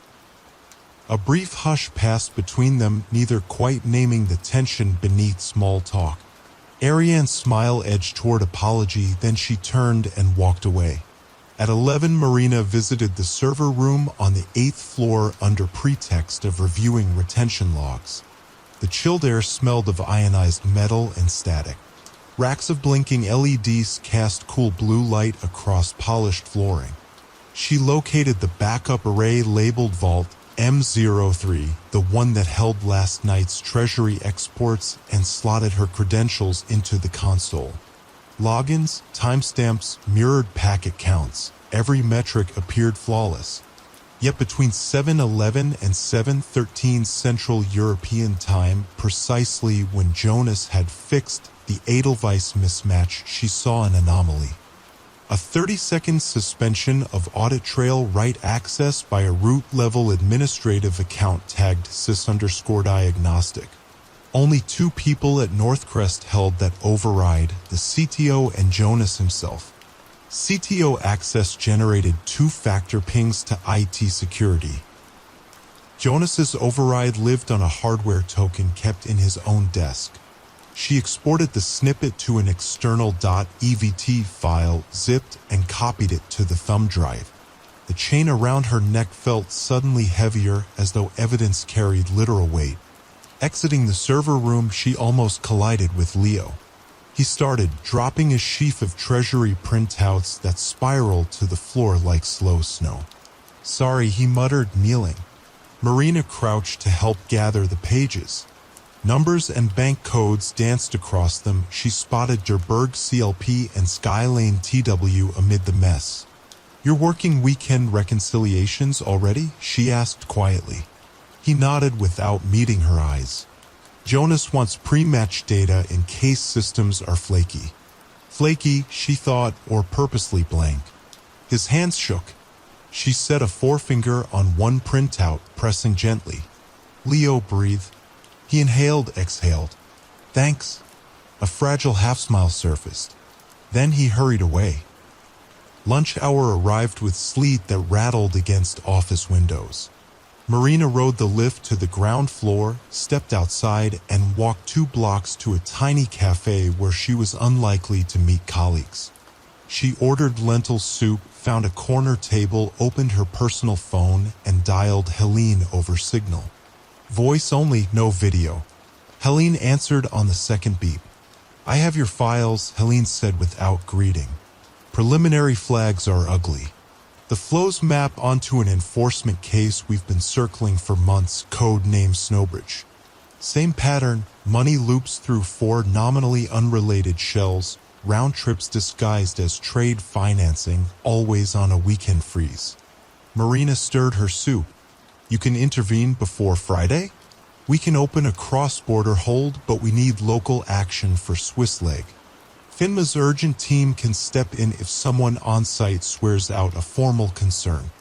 A brief hush passed between them, neither quite naming the tension beneath small talk. Ariane's smile edged toward apology, then she turned and walked away. At 11, Marina visited the server room on the 8th floor under pretext of reviewing retention logs. The chilled air smelled of ionized metal and static. Racks of blinking LEDs cast cool blue light across polished flooring. She located the backup array labeled Vault M03, the one that held last night's treasury exports, and slotted her credentials into the console. Logins, timestamps, mirrored packet counts. Every metric appeared flawless. Yet between 7:11 and 7:13 Central European Time, precisely when Jonas had fixed the Edelweiss mismatch, she saw an anomaly. A 30-second suspension of audit trail write access by a root-level administrative account tagged sys_diagnostic. Only 2 people at Northcrest held that override, the CTO and Jonas himself. CTO access generated 2-factor pings to IT security. Jonas's override lived on a hardware token kept in his own desk. She exported the snippet to an external .evt file, zipped, and copied it to the thumb drive. The chain around her neck felt suddenly heavier, as though evidence carried literal weight. Exiting the server room, she almost collided with Leo. He started, dropping a sheaf of treasury printouts that spiraled to the floor like slow snow. "Sorry," he muttered, kneeling. Marina crouched to help gather the pages. Numbers and bank codes danced across them. She spotted Derberg CLP and Skylane TW amid the mess. "You're working weekend reconciliations already?" she asked quietly. He nodded without meeting her eyes. "Jonas wants pre-match data in case systems are flaky." Flaky, she thought, or purposely blank. His hands shook. She set a forefinger on one printout, pressing gently. Leo breathed. He inhaled, exhaled. "Thanks." A fragile half-smile surfaced. Then he hurried away. Lunch hour arrived with sleet that rattled against office windows. Marina rode the lift to the ground floor, stepped outside, and walked 2 blocks to a tiny cafe where she was unlikely to meet colleagues. She ordered lentil soup, found a corner table, opened her personal phone, and dialed Helene over signal. Voice only, no video. Helene answered on the second beep. "I have your files," Helene said without greeting. "Preliminary flags are ugly. The flows map onto an enforcement case we've been circling for months, code name Snowbridge. Same pattern, money loops through 4 nominally unrelated shells, round trips disguised as trade financing, always on a weekend freeze." Marina stirred her soup. "You can intervene before Friday? We can open a cross-border hold, but we need local action for Swiss leg. FINMA's urgent team can step in if someone on-site swears out a formal concern.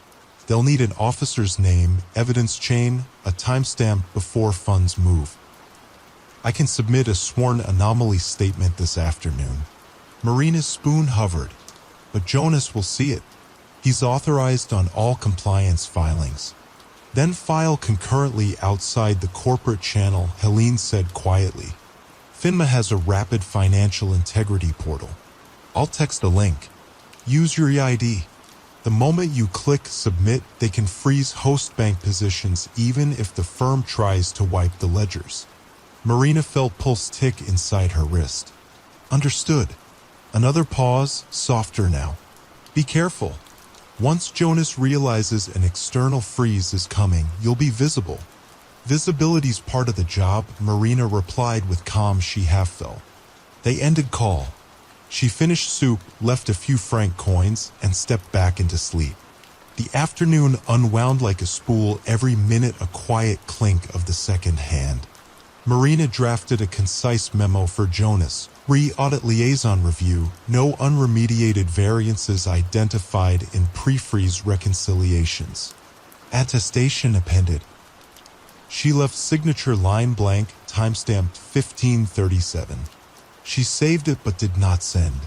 They'll need an officer's name, evidence chain, a timestamp before funds move. I can submit a sworn anomaly statement this afternoon." Marina's spoon hovered. "But Jonas will see it. He's authorized on all compliance filings." "Then file concurrently outside the corporate channel," Helene said quietly. "FINMA has a rapid financial integrity portal. I'll text a link. Use your EID. The moment you click submit, they can freeze host bank positions even if the firm tries to wipe the ledgers." Marina felt pulse tick inside her wrist. "Understood." Another pause, softer now. "Be careful. Once Jonas realizes an external freeze is coming, you'll be visible." "Visibility's part of the job," Marina replied with calm she half felt. They ended call. She finished soup, left a few franc coins, and stepped back into sleep. The afternoon unwound like a spool, every minute a quiet clink of the second hand. Marina drafted a concise memo for Jonas. Re-audit liaison review, no unremediated variances identified in pre-freeze reconciliations. Attestation appended. She left signature line blank, timestamped 1537. She saved it but did not send.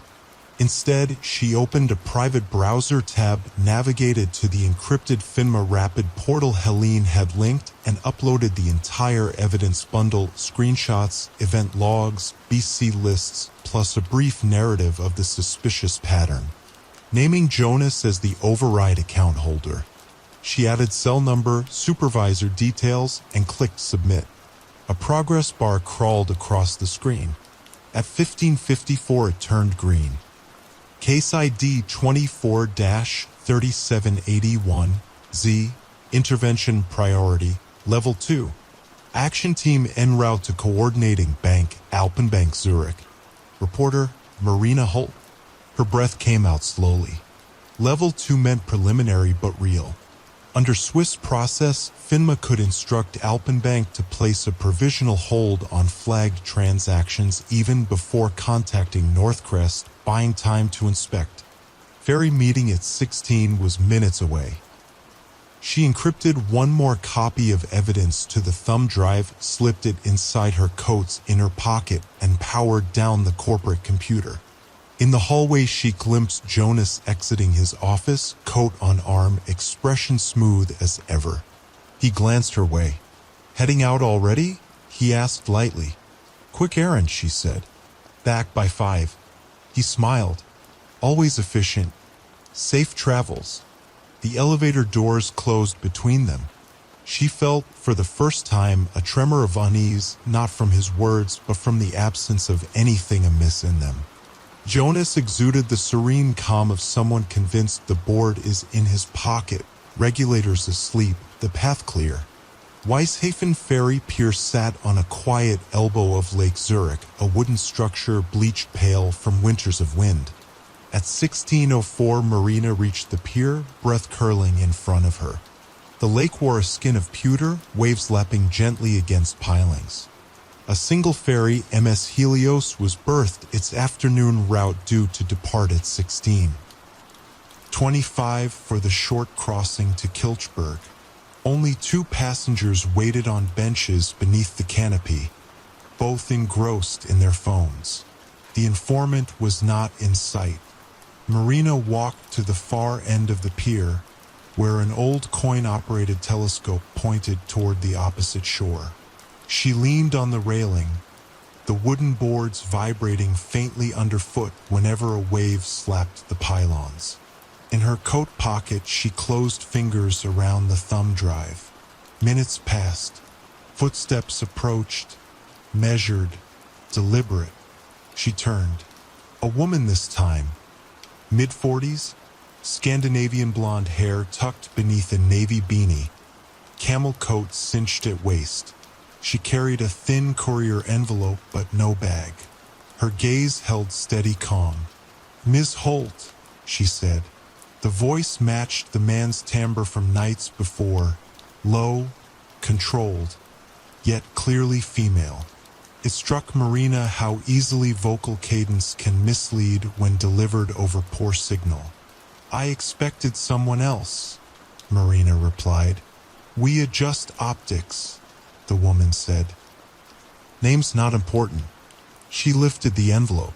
Instead, she opened a private browser tab, navigated to the encrypted FINMA Rapid portal Helene had linked, and uploaded the entire evidence bundle, screenshots, event logs, BC lists, plus a brief narrative of the suspicious pattern. Naming Jonas as the override account holder. She added cell number, supervisor details, and clicked submit. A progress bar crawled across the screen. At 15:54 it turned green. Case ID 24-3781, Z, Intervention Priority, Level 2. Action Team en route to coordinating bank, Alpenbank Zurich. Reporter, Marina Holt. Her breath came out slowly. Level 2 meant preliminary but real. Under Swiss process, FINMA could instruct Alpenbank to place a provisional hold on flagged transactions even before contacting Northcrest, buying time to inspect. Ferry meeting at 16 was minutes away. She encrypted one more copy of evidence to the thumb drive, slipped it inside her coat's inner pocket, and powered down the corporate computer. In the hallway she glimpsed Jonas exiting his office, coat on arm, expression smooth as ever. He glanced her way. "Heading out already?" he asked lightly. "Quick errand," she said. "Back by 5. He smiled. Always efficient. "Safe travels." The elevator doors closed between them. She felt, for the first time, a tremor of unease, not from his words, but from the absence of anything amiss in them. Jonas exuded the serene calm of someone convinced the board is in his pocket, regulators asleep, the path clear. Weishafen Ferry Pier sat on a quiet elbow of Lake Zurich, a wooden structure bleached pale from winters of wind. At 16:04 Marina reached the pier, breath curling in front of her. The lake wore a skin of pewter, waves lapping gently against pilings. A single ferry, MS Helios, was berthed, its afternoon route due to depart at 16:25 for the short crossing to Kilchberg. Only 2 passengers waited on benches beneath the canopy, both engrossed in their phones. The informant was not in sight. Marina walked to the far end of the pier, where an old coin-operated telescope pointed toward the opposite shore. She leaned on the railing, the wooden boards vibrating faintly underfoot whenever a wave slapped the pylons. In her coat pocket, she closed fingers around the thumb drive. Minutes passed. Footsteps approached, measured, deliberate. She turned. A woman this time. Mid-40s, Scandinavian blonde hair tucked beneath a navy beanie, camel coat cinched at waist. She carried a thin courier envelope but no bag. Her gaze held steady calm. "Miss Holt," she said. The voice matched the man's timbre from nights before, low, controlled, yet clearly female. It struck Marina how easily vocal cadence can mislead when delivered over poor signal. "I expected someone else," Marina replied. "We adjust optics," the woman said. "Name's not important." She lifted the envelope.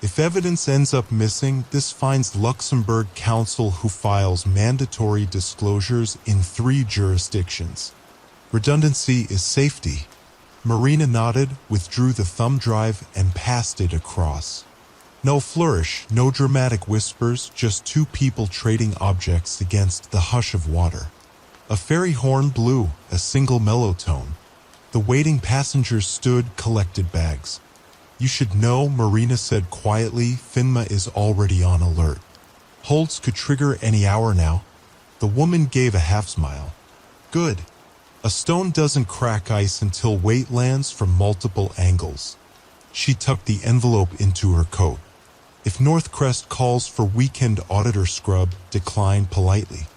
"If evidence ends up missing, this finds Luxembourg counsel who files mandatory disclosures in 3 jurisdictions. Redundancy is safety." Marina nodded, withdrew the thumb drive, and passed it across. No flourish, no dramatic whispers, just 2 people trading objects against the hush of water. A ferry horn blew, a single mellow tone. The waiting passengers stood, collected bags. "You should know," Marina said quietly, "FINMA is already on alert. Holds could trigger any hour now." The woman gave a half smile. "Good. A stone doesn't crack ice until weight lands from multiple angles." She tucked the envelope into her coat. "If Northcrest calls for weekend auditor scrub, decline politely.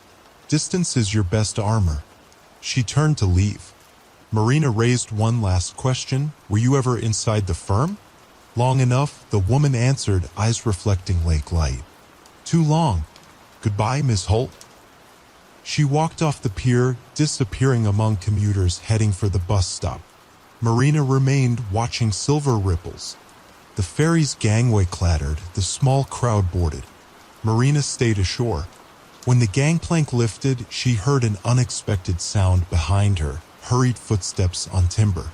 Distance is your best armor." She turned to leave. Marina raised one last question. "Were you ever inside the firm?" "Long enough," the woman answered, eyes reflecting lake light. "Too long. Goodbye, Miss Holt." She walked off the pier, disappearing among commuters heading for the bus stop. Marina remained, watching silver ripples. The ferry's gangway clattered, the small crowd boarded. Marina stayed ashore. When the gangplank lifted, she heard an unexpected sound behind her, hurried footsteps on timber.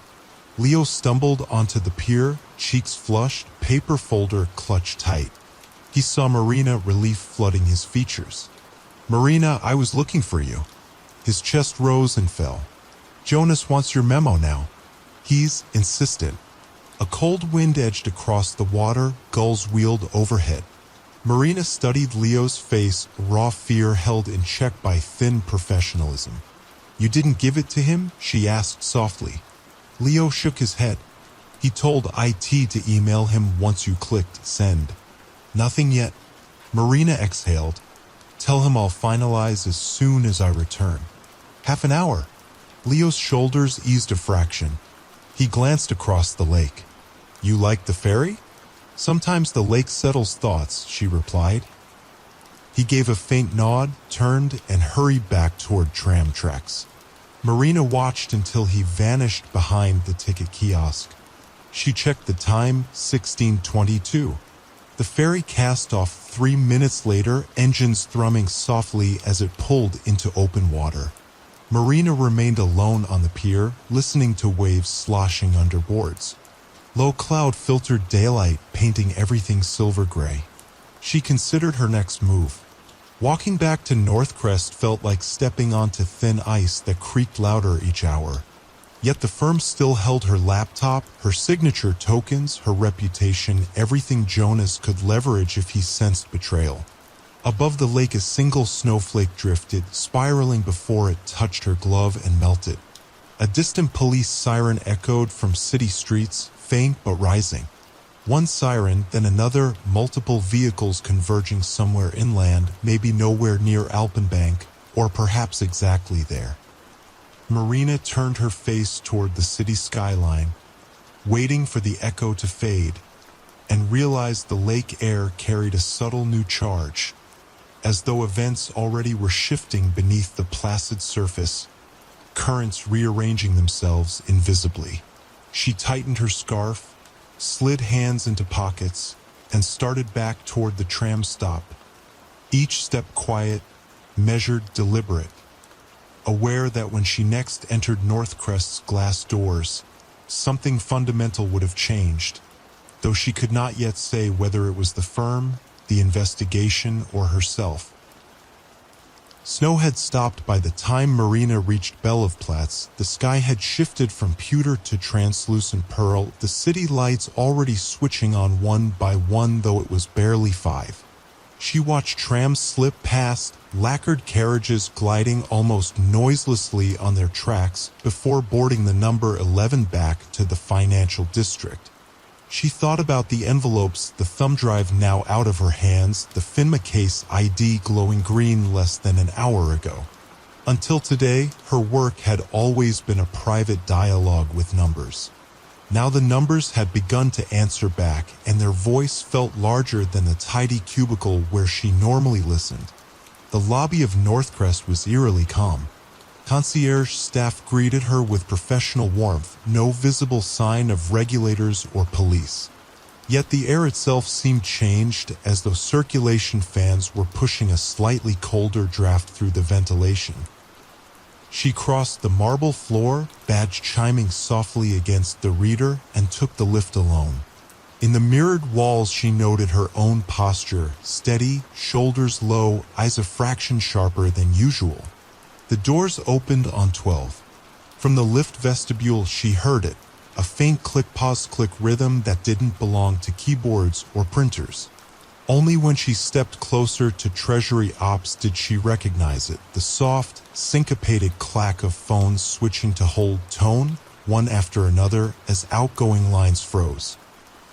Leo stumbled onto the pier, cheeks flushed, paper folder clutched tight. He saw Marina, relief flooding his features. "Marina, I was looking for you." His chest rose and fell. "Jonas wants your memo now." He's insistent. A cold wind edged across the water, gulls wheeled overhead. Marina studied Leo's face, raw fear held in check by thin professionalism. "You didn't give it to him?" she asked softly. Leo shook his head. "He told IT to email him once you clicked send." "Nothing yet." Marina exhaled. "Tell him I'll finalize as soon as I return." "Half an hour." Leo's shoulders eased a fraction. He glanced across the lake. "You like the ferry?" "Sometimes the lake settles thoughts," she replied. He gave a faint nod, turned, and hurried back toward tram tracks. Marina watched until he vanished behind the ticket kiosk. She checked the time, 16:22. The ferry cast off 3 minutes later, engines thrumming softly as it pulled into open water. Marina remained alone on the pier, listening to waves sloshing under boards. Low cloud filtered daylight, painting everything silver gray. She considered her next move. Walking back to Northcrest felt like stepping onto thin ice that creaked louder each hour. Yet the firm still held her laptop, her signature tokens, her reputation, everything Jonas could leverage if he sensed betrayal. Above the lake a single snowflake drifted, spiraling before it touched her glove and melted. A distant police siren echoed from city streets, faint but rising. One siren, then another, multiple vehicles converging somewhere inland, maybe nowhere near Alpenbank, or perhaps exactly there. Marina turned her face toward the city skyline, waiting for the echo to fade, and realized the lake air carried a subtle new charge, as though events already were shifting beneath the placid surface, currents rearranging themselves invisibly. She tightened her scarf, slid hands into pockets, and started back toward the tram stop, each step quiet, measured, deliberate, aware that when she next entered Northcrest's glass doors, something fundamental would have changed, though she could not yet say whether it was the firm, the investigation, or herself. Snow had stopped by the time Marina reached Belovplatz. The sky had shifted from pewter to translucent pearl, the city lights already switching on one by one, though it was barely 5. She watched trams slip past, lacquered carriages gliding almost noiselessly on their tracks before boarding the number 11 back to the financial district. She thought about the envelopes, the thumb drive now out of her hands, the FINMA case ID glowing green less than an hour ago. Until today, her work had always been a private dialogue with numbers. Now the numbers had begun to answer back, and their voice felt larger than the tidy cubicle where she normally listened. The lobby of Northcrest was eerily calm. Concierge staff greeted her with professional warmth, no visible sign of regulators or police. Yet the air itself seemed changed, as though circulation fans were pushing a slightly colder draft through the ventilation. She crossed the marble floor, badge chiming softly against the reader, and took the lift alone. In the mirrored walls she noted her own posture, steady, shoulders low, eyes a fraction sharper than usual. The doors opened on 12. From the lift vestibule she heard it, a faint click-pause-click rhythm that didn't belong to keyboards or printers. Only when she stepped closer to Treasury Ops did she recognize it, the soft, syncopated clack of phones switching to hold tone, one after another, as outgoing lines froze.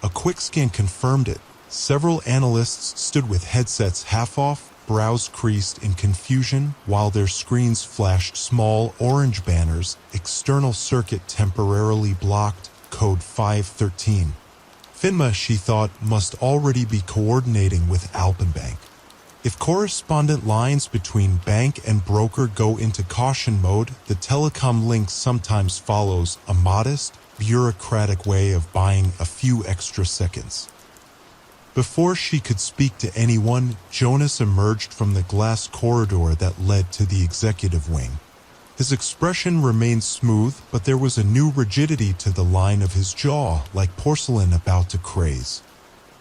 A quick scan confirmed it. Several analysts stood with headsets half off, brows creased in confusion, while their screens flashed small orange banners, external circuit temporarily blocked, code 513. FINMA, she thought, must already be coordinating with Alpenbank. If correspondent lines between bank and broker go into caution mode, the telecom link sometimes follows, a modest, bureaucratic way of buying a few extra seconds. Before she could speak to anyone, Jonas emerged from the glass corridor that led to the executive wing. His expression remained smooth, but there was a new rigidity to the line of his jaw, like porcelain about to craze.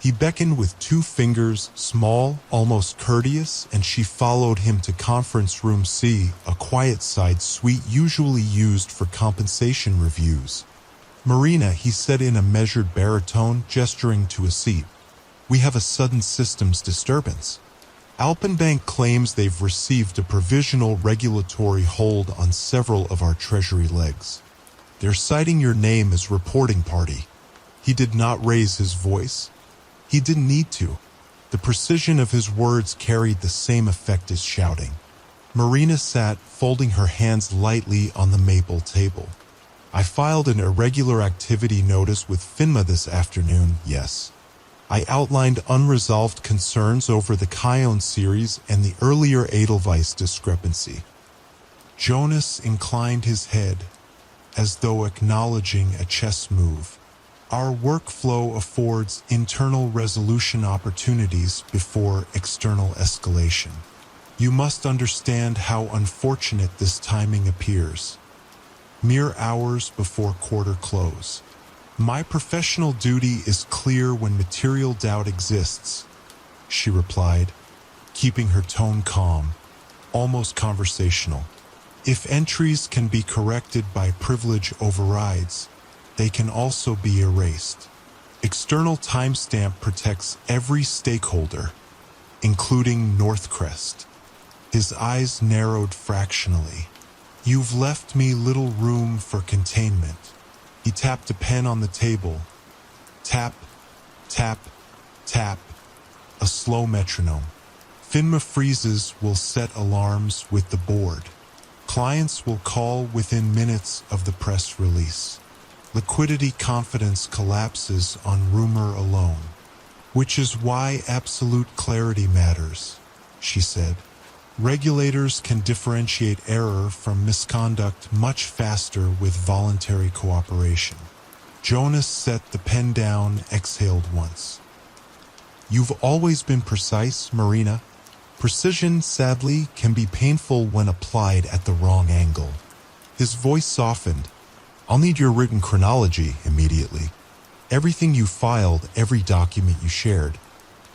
He beckoned with 2 fingers, small, almost courteous, and she followed him to Conference Room C, a quiet side suite usually used for compensation reviews. "Marina," he said in a measured baritone, gesturing to a seat. "We have a sudden systems disturbance. Alpenbank claims they've received a provisional regulatory hold on several of our treasury legs. They're citing your name as reporting party." He did not raise his voice. He didn't need to. The precision of his words carried the same effect as shouting. Marina sat, folding her hands lightly on the maple table. "I filed an irregular activity notice with FINMA this afternoon, yes. I outlined unresolved concerns over the Kion series and the earlier Edelweiss discrepancy." Jonas inclined his head, as though acknowledging a chess move. "Our workflow affords internal resolution opportunities before external escalation. You must understand how unfortunate this timing appears. Mere hours before quarter close. My professional duty is clear when material doubt exists," she replied, keeping her tone calm, almost conversational. "If entries can be corrected by privilege overrides, they can also be erased. External timestamp protects every stakeholder, including Northcrest." His eyes narrowed fractionally. "You've left me little room for containment." He tapped a pen on the table. Tap, tap, tap. A slow metronome. "FINMA freezes will set alarms with the board. Clients will call within minutes of the press release. Liquidity confidence collapses on rumor alone. Which is why absolute clarity matters," she said. "Regulators can differentiate error from misconduct much faster with voluntary cooperation." Jonas set the pen down, exhaled once. "You've always been precise, Marina. Precision, sadly, can be painful when applied at the wrong angle." His voice softened. "I'll need your written chronology immediately. Everything you filed, every document you shared.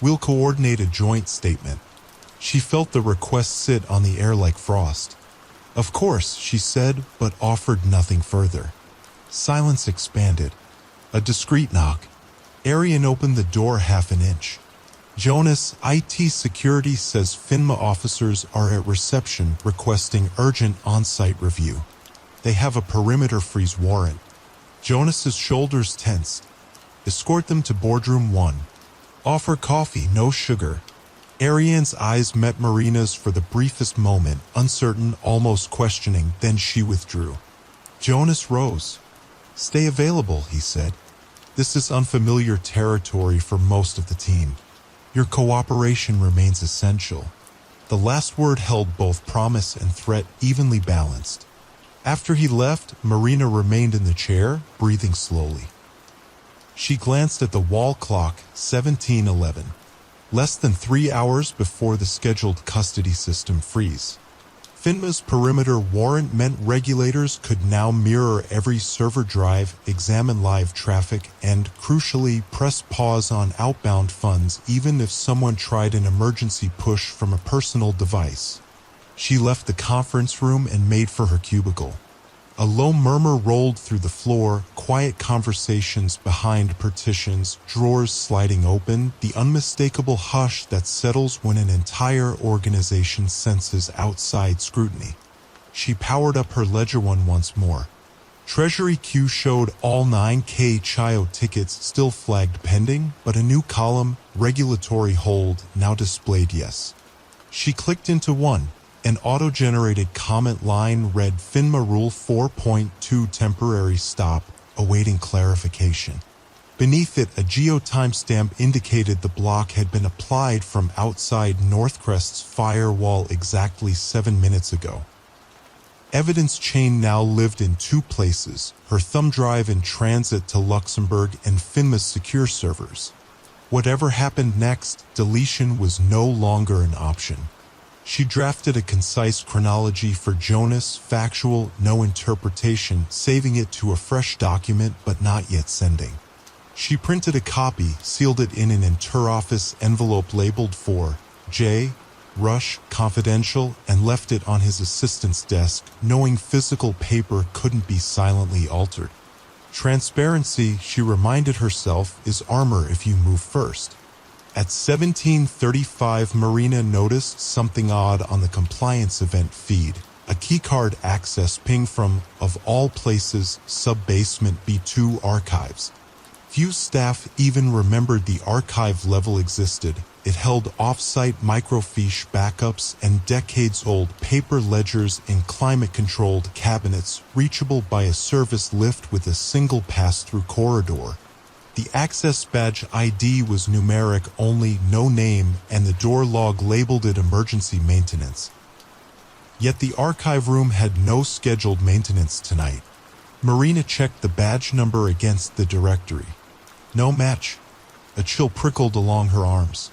We'll coordinate a joint statement." She felt the request sit on the air like frost. Of course, she said, but offered nothing further. Silence expanded. A discreet knock. Arian opened the door half an inch. Jonas, IT security says FINMA officers are at reception requesting urgent on-site review. They have a perimeter freeze warrant. Jonas's shoulders tensed. Escort them to boardroom 1. Offer coffee, no sugar. Ariane's eyes met Marina's for the briefest moment, uncertain, almost questioning, then she withdrew. Jonas rose. Stay available, he said. This is unfamiliar territory for most of the team. Your cooperation remains essential. The last word held both promise and threat evenly balanced. After he left, Marina remained in the chair, breathing slowly. She glanced at the wall clock, 17:11. Less than 3 hours before the scheduled custody system freeze. FINMA's perimeter warrant meant regulators could now mirror every server drive, examine live traffic, and, crucially, press pause on outbound funds even if someone tried an emergency push from a personal device. She left the conference room and made for her cubicle. A low murmur rolled through the floor, quiet conversations behind partitions, drawers sliding open, the unmistakable hush that settles when an entire organization senses outside scrutiny. She powered up her ledger once more. Treasury Q showed all 9K Chayo tickets still flagged pending, but a new column, regulatory hold, now displayed yes. She clicked into one. An auto-generated comment line read FINMA Rule 4.2 temporary stop, awaiting clarification. Beneath it, a geo timestamp indicated the block had been applied from outside Northcrest's firewall exactly 7 minutes ago. Evidence chain now lived in 2 places, her thumb drive in transit to Luxembourg and FINMA's secure servers. Whatever happened next, deletion was no longer an option. She drafted a concise chronology for Jonas, factual, no interpretation, saving it to a fresh document but not yet sending. She printed a copy, sealed it in an interoffice envelope labeled for J. Rush, confidential, and left it on his assistant's desk, knowing physical paper couldn't be silently altered. Transparency, she reminded herself, is armor if you move first. At 17:35, Marina noticed something odd on the compliance event feed. A keycard access ping from, of all places, sub-basement B2 archives. Few staff even remembered the archive level existed. It held off-site microfiche backups and decades-old paper ledgers in climate-controlled cabinets reachable by a service lift with a single pass-through corridor. The access badge ID was numeric only, no name, and the door log labeled it emergency maintenance. Yet the archive room had no scheduled maintenance tonight. Marina checked the badge number against the directory. No match. A chill prickled along her arms.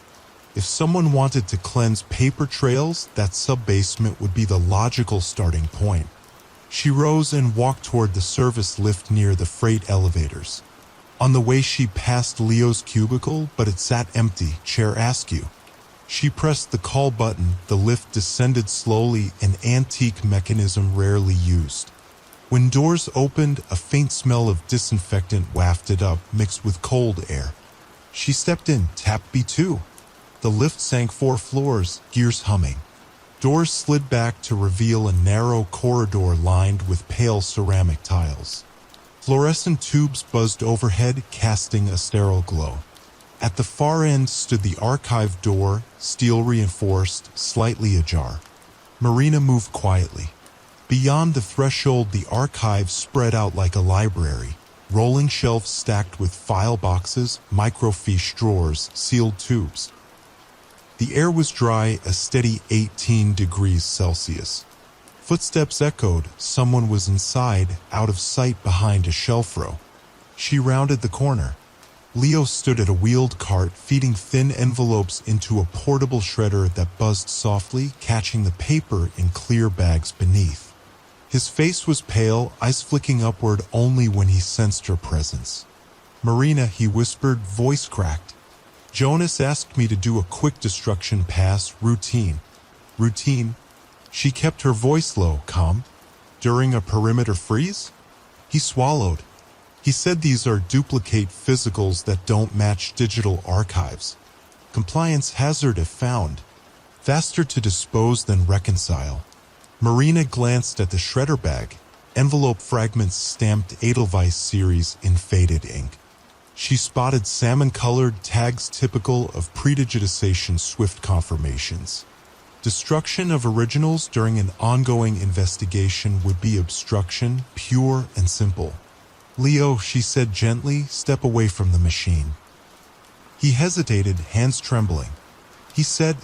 If someone wanted to cleanse paper trails, that sub-basement would be the logical starting point. She rose and walked toward the service lift near the freight elevators. On the way she passed Leo's cubicle, but it sat empty, chair askew. She pressed the call button, the lift descended slowly, an antique mechanism rarely used. When doors opened, a faint smell of disinfectant wafted up, mixed with cold air. She stepped in, tapped B2. The lift sank 4 floors, gears humming. Doors slid back to reveal a narrow corridor lined with pale ceramic tiles. Fluorescent tubes buzzed overhead, casting a sterile glow. At the far end stood the archive door, steel reinforced, slightly ajar. Marina moved quietly. Beyond the threshold, the archive spread out like a library. Rolling shelves stacked with file boxes, microfiche drawers, sealed tubes. The air was dry, a steady 18 degrees Celsius. Footsteps echoed. Someone was inside, out of sight behind a shelf row. She rounded the corner. Leo stood at a wheeled cart, feeding thin envelopes into a portable shredder that buzzed softly, catching the paper in clear bags beneath. His face was pale, eyes flicking upward only when he sensed her presence. "Marina," he whispered, voice cracked. Jonas asked me to do a quick destruction pass routine. Routine? She kept her voice low, calm. During a perimeter freeze? He swallowed. He said these are duplicate physicals that don't match digital archives. Compliance hazard if found. Faster to dispose than reconcile. Marina glanced at the shredder bag. Envelope fragments stamped Edelweiss series in faded ink. She spotted salmon-colored tags typical of predigitization swift confirmations. Destruction of originals during an ongoing investigation would be obstruction, pure and simple. Leo, she said gently, step away from the machine. He hesitated, hands trembling. He said,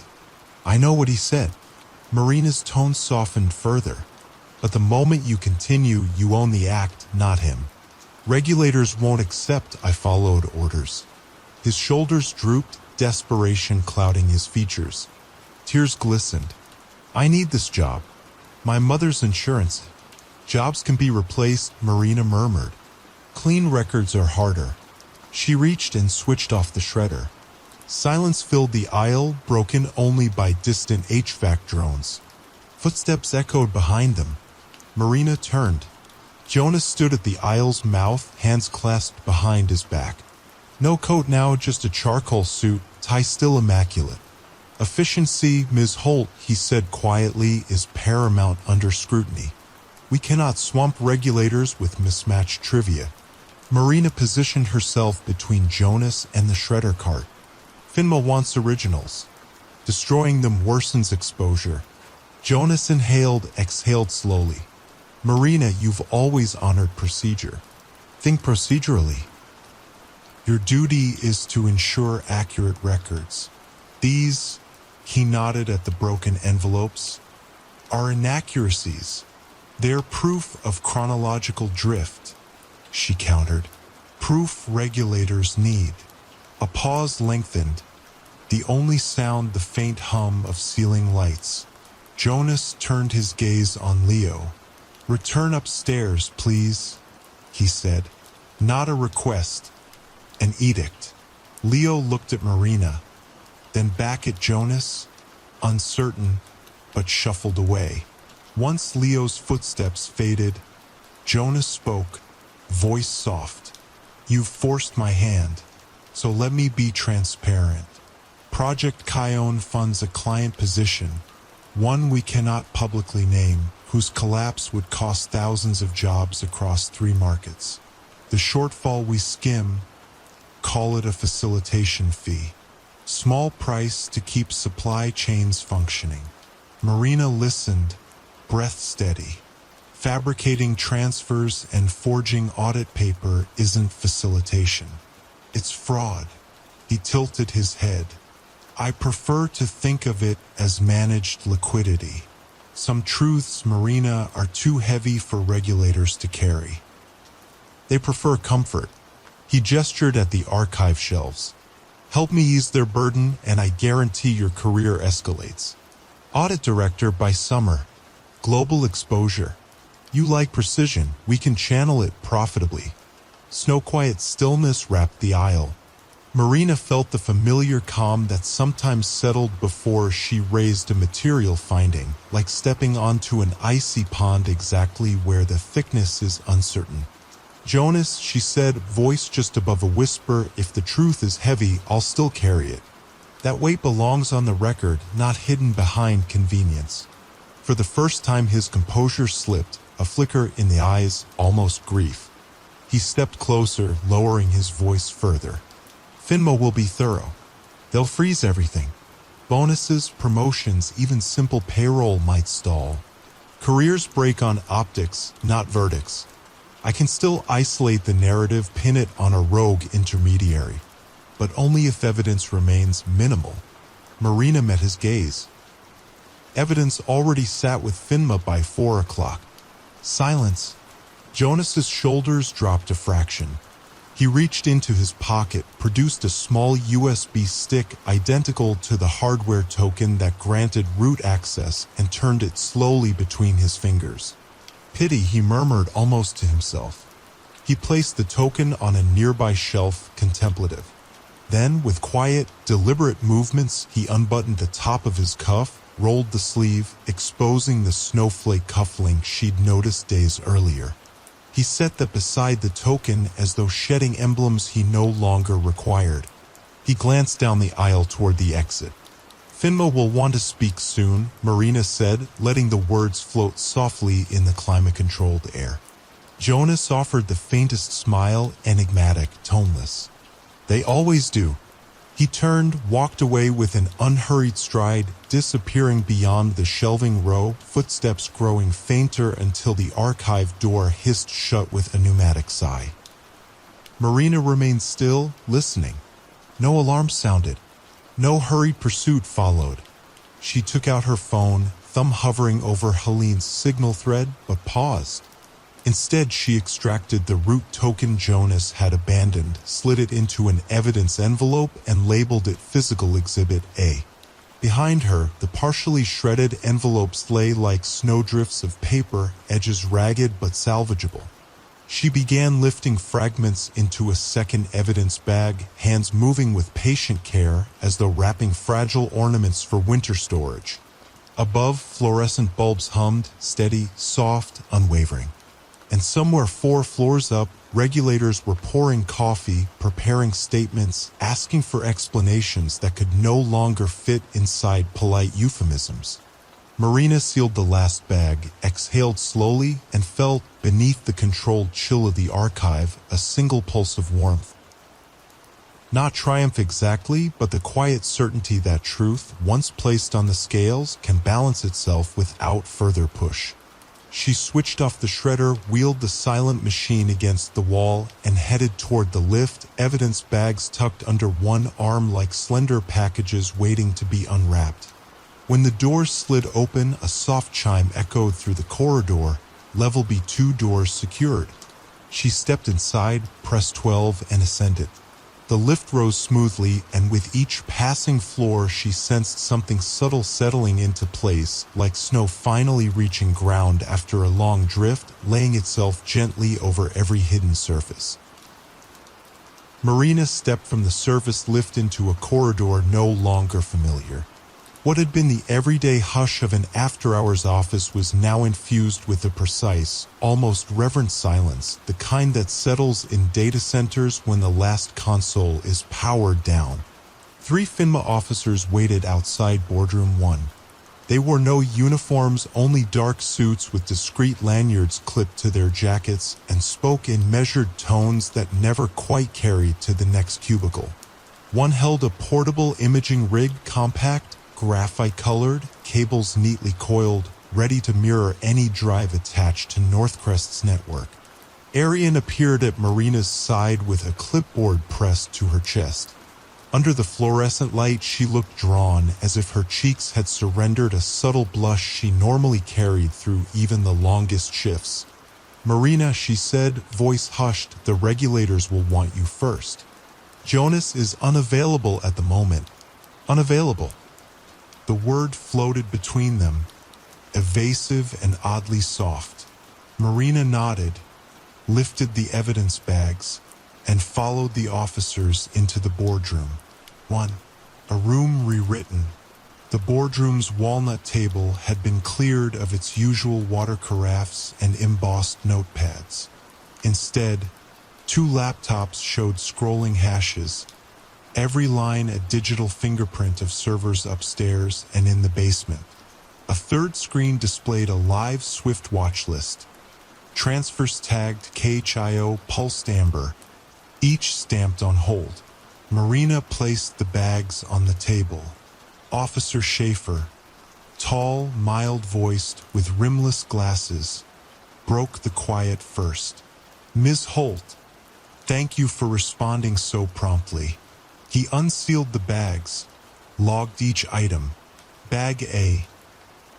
I know what he said. Marina's tone softened further. But the moment you continue, you own the act, not him. Regulators won't accept I followed orders. His shoulders drooped, desperation clouding his features. Tears glistened. I need this job. My mother's insurance. Jobs can be replaced, Marina murmured. Clean records are harder. She reached and switched off the shredder. Silence filled the aisle, broken only by distant HVAC drones. Footsteps echoed behind them. Marina turned. Jonas stood at the aisle's mouth, hands clasped behind his back. No coat now, just a charcoal suit, tie still immaculate. Efficiency, Ms. Holt, he said quietly, is paramount under scrutiny. We cannot swamp regulators with mismatched trivia. Marina positioned herself between Jonas and the shredder cart. Finma wants originals. Destroying them worsens exposure. Jonas inhaled, exhaled slowly. Marina, you've always honored procedure. Think procedurally. Your duty is to ensure accurate records. These, he nodded at the broken envelopes, are inaccuracies. They're proof of chronological drift, she countered. Proof regulators need. A pause lengthened. The only sound the faint hum of ceiling lights. Jonas turned his gaze on Leo. Return upstairs, please, he said. Not a request, an edict. Leo looked at Marina, then back at Jonas, uncertain, but shuffled away. Once Leo's footsteps faded, Jonas spoke, voice soft. You've forced my hand, so let me be transparent. Project Kion funds a client position, one we cannot publicly name, whose collapse would cost thousands of jobs across 3 markets. The shortfall we skim, call it a facilitation fee. Small price to keep supply chains functioning. Marina listened, breath steady. Fabricating transfers and forging audit paper isn't facilitation. It's fraud. He tilted his head. I prefer to think of it as managed liquidity. Some truths, Marina, are too heavy for regulators to carry. They prefer comfort. He gestured at the archive shelves. Help me ease their burden and I guarantee your career escalates. Audit director by summer. Global exposure. You like precision, we can channel it profitably. Snow-quiet stillness wrapped the aisle. Marina felt the familiar calm that sometimes settled before she raised a material finding, like stepping onto an icy pond exactly where the thickness is uncertain. Jonas, she said, voice just above a whisper, if the truth is heavy, I'll still carry it. That weight belongs on the record, not hidden behind convenience. For the first time his composure slipped, a flicker in the eyes, almost grief. He stepped closer, lowering his voice further. Finma will be thorough. They'll freeze everything. Bonuses, promotions, even simple payroll might stall. Careers break on optics, not verdicts. I can still isolate the narrative, pin it on a rogue intermediary, but only if evidence remains minimal. Marina met his gaze. Evidence already sat with Finma by 4 o'clock. Silence. Jonas's shoulders dropped a fraction. He reached into his pocket, produced a small USB stick identical to the hardware token that granted root access, and turned it slowly between his fingers. Pity, he murmured almost to himself. He placed the token on a nearby shelf, contemplative. Then, with quiet, deliberate movements, he unbuttoned the top of his cuff, rolled the sleeve, exposing the snowflake cufflink she'd noticed days earlier. He set that beside the token as though shedding emblems he no longer required. He glanced down the aisle toward the exit. "Finma will want to speak soon," Marina said, letting the words float softly in the climate-controlled air. Jonas offered the faintest smile, enigmatic, toneless. "They always do." He turned, walked away with an unhurried stride, disappearing beyond the shelving row, footsteps growing fainter until the archive door hissed shut with a pneumatic sigh. Marina remained still, listening. No alarm sounded. No hurried pursuit followed. She took out her phone, thumb hovering over Helene's signal thread, but paused. Instead, she extracted the root token Jonas had abandoned, slid it into an evidence envelope, and labeled it Physical Exhibit A. Behind her, the partially shredded envelopes lay like snowdrifts of paper, edges ragged but salvageable. She began lifting fragments into a second evidence bag, hands moving with patient care as though wrapping fragile ornaments for winter storage. Above, fluorescent bulbs hummed, steady, soft, unwavering. And somewhere 4 floors up, regulators were pouring coffee, preparing statements, asking for explanations that could no longer fit inside polite euphemisms. Marina sealed the last bag, exhaled slowly, and felt, beneath the controlled chill of the archive, a single pulse of warmth. Not triumph exactly, but the quiet certainty that truth, once placed on the scales, can balance itself without further push. She switched off the shredder, wheeled the silent machine against the wall, and headed toward the lift, evidence bags tucked under one arm like slender packages waiting to be unwrapped. When the doors slid open, a soft chime echoed through the corridor, level B2 doors secured. She stepped inside, pressed 12, and ascended. The lift rose smoothly, and with each passing floor she sensed something subtle settling into place, like snow finally reaching ground after a long drift, laying itself gently over every hidden surface. Marina stepped from the surface lift into a corridor no longer familiar. What had been the everyday hush of an after-hours office was now infused with a precise, almost reverent silence, the kind that settles in data centers when the last console is powered down. 3 FINMA officers waited outside boardroom 1. They wore no uniforms, only dark suits with discreet lanyards clipped to their jackets, and spoke in measured tones that never quite carried to the next cubicle. One held a portable imaging rig, compact, graphite-colored, cables neatly coiled, ready to mirror any drive attached to Northcrest's network. Arian appeared at Marina's side with a clipboard pressed to her chest. Under the fluorescent light, she looked drawn, as if her cheeks had surrendered a subtle blush she normally carried through even the longest shifts. "Marina," she said, voice hushed, "the regulators will want you first. Jonas is unavailable at the moment." Unavailable. The word floated between them, evasive and oddly soft. Marina nodded, lifted the evidence bags, and followed the officers into the boardroom. 1. A room rewritten. The boardroom's walnut table had been cleared of its usual water carafes and embossed notepads. Instead, 2 laptops showed scrolling hashes, every line a digital fingerprint of servers upstairs and in the basement. A 3rd screen displayed a live Swift watch list. Transfers tagged KHIO pulsed amber, each stamped on hold. Marina placed the bags on the table. Officer Schaefer, tall, mild-voiced, with rimless glasses, broke the quiet first. "Ms. Holt, thank you for responding so promptly." He unsealed the bags, logged each item. Bag A,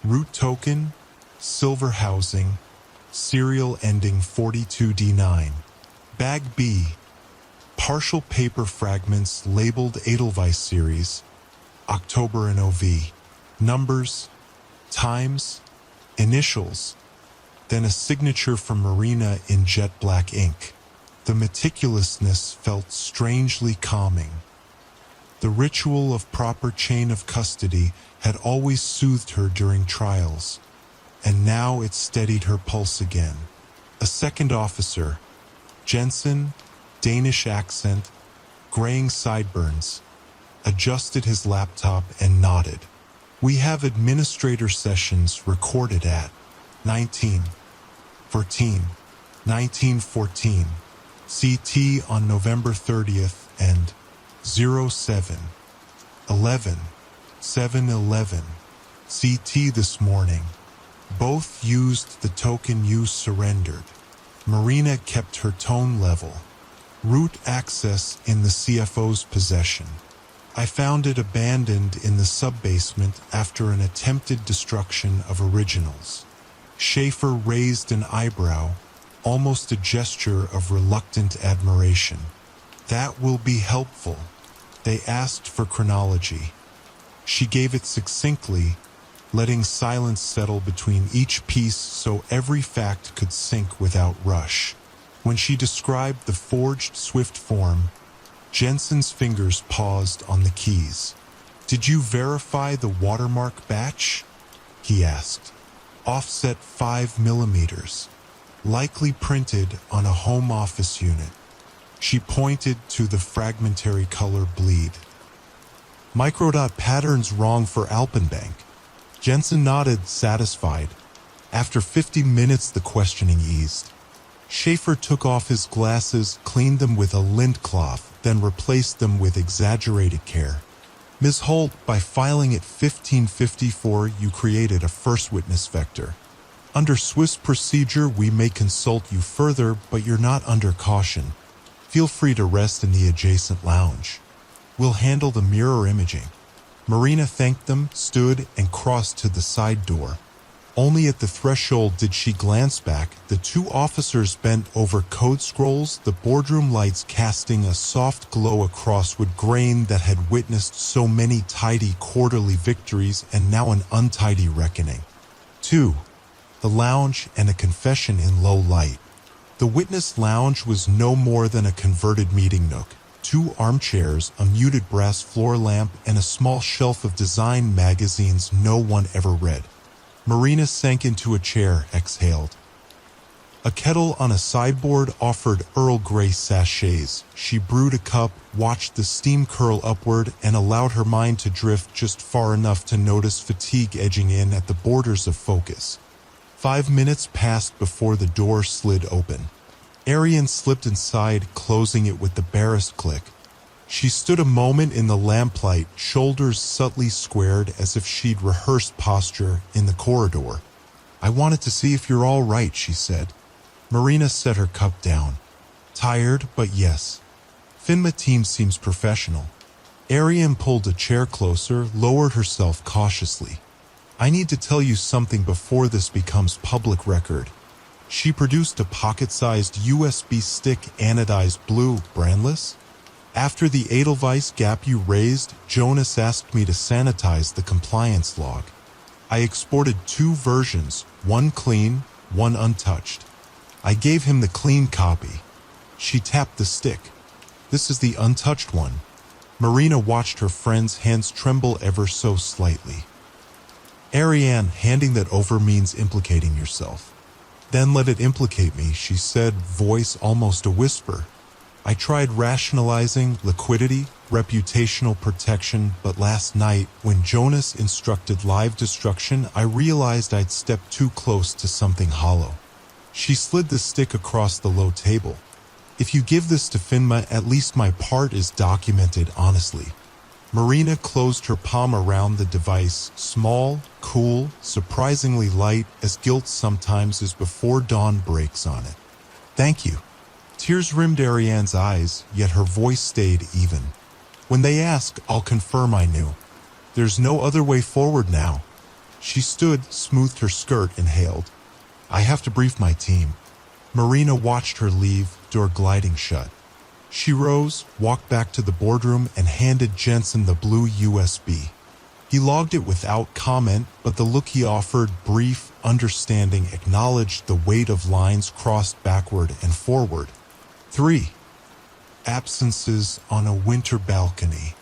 root token, silver housing, serial ending 42D9. Bag B, partial paper fragments labeled Edelweiss series, October and OV. Numbers, times, initials, then a signature from Marina in jet black ink. The meticulousness felt strangely calming. The ritual of proper chain of custody had always soothed her during trials, and now it steadied her pulse again. A second officer, Jensen, Danish accent, graying sideburns, adjusted his laptop and nodded. We have administrator sessions recorded at 1914, 1914, CT on November 30th and 0711, 711, CT this morning. Both used the token you surrendered. Marina kept her tone level. Root access in the CFO's possession. I found it abandoned in the sub-basement after an attempted destruction of originals. Schaefer raised an eyebrow, almost a gesture of reluctant admiration. That will be helpful. They asked for chronology. She gave it succinctly, letting silence settle between each piece so every fact could sink without rush. When she described the forged Swift form, Jensen's fingers paused on the keys. "Did you verify the watermark batch?" he asked. "Offset 5 millimeters. Likely printed on a home office unit." She pointed to the fragmentary color bleed. "Microdot patterns wrong for Alpenbank." Jensen nodded, satisfied. After 50 minutes, the questioning eased. Schaefer took off his glasses, cleaned them with a lint cloth, then replaced them with exaggerated care. "Ms. Holt, by filing at 1554, you created a first witness vector. Under Swiss procedure, we may consult you further, but you're not under caution. Feel free to rest in the adjacent lounge. We'll handle the mirror imaging." Marina thanked them, stood, and crossed to the side door. Only at the threshold did she glance back. The two officers bent over code scrolls, the boardroom lights casting a soft glow across wood grain that had witnessed so many tidy quarterly victories and now an untidy reckoning. 2. The lounge and a confession in low light. The witness lounge was no more than a converted meeting nook. 2 armchairs, a muted brass floor lamp, and a small shelf of design magazines no one ever read. Marina sank into a chair, exhaled. A kettle on a sideboard offered Earl Grey sachets. She brewed a cup, watched the steam curl upward, and allowed her mind to drift just far enough to notice fatigue edging in at the borders of focus. 5 minutes passed before the door slid open. Arian slipped inside, closing it with the barest click. She stood a moment in the lamplight, shoulders subtly squared as if she'd rehearsed posture in the corridor. "I wanted to see if you're all right," she said. Marina set her cup down. "Tired, but yes. FINMA team seems professional." Arian pulled a chair closer, lowered herself cautiously. "I need to tell you something before this becomes public record." She produced a pocket-sized USB stick, anodized blue, brandless. "After the Edelweiss gap you raised, Jonas asked me to sanitize the compliance log. I exported 2 versions, one clean, one untouched. I gave him the clean copy." She tapped the stick. "This is the untouched one." Marina watched her friend's hands tremble ever so slightly. "Ariane, handing that over means implicating yourself." "Then let it implicate me," she said, voice almost a whisper. "I tried rationalizing liquidity, reputational protection, but last night, when Jonas instructed live destruction, I realized I'd stepped too close to something hollow." She slid the stick across the low table. "If you give this to FINMA, at least my part is documented honestly." Marina closed her palm around the device, small, cool, surprisingly light, as guilt sometimes is before dawn breaks on it. "Thank you." Tears rimmed Ariane's eyes, yet her voice stayed even. "When they ask, I'll confirm I knew. There's no other way forward now." She stood, smoothed her skirt, and hailed. "I have to brief my team." Marina watched her leave, door gliding shut. She rose, walked back to the boardroom, and handed Jensen the blue USB. He logged it without comment, but the look he offered, brief, understanding, acknowledged the weight of lines crossed backward and forward. 3. Absences on a winter balcony.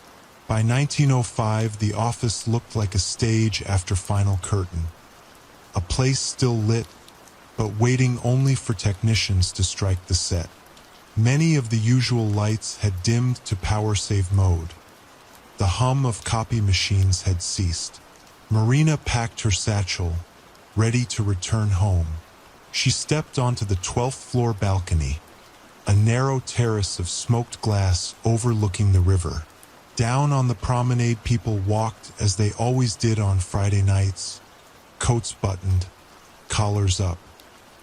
By 1905, the office looked like a stage after final curtain. A place still lit, but waiting only for technicians to strike the set. Many of the usual lights had dimmed to power save mode. The hum of copy machines had ceased. Marina packed her satchel, ready to return home. She stepped onto the 12th floor balcony, a narrow terrace of smoked glass overlooking the river. Down on the promenade, people walked as they always did on Friday nights, coats buttoned, collars up.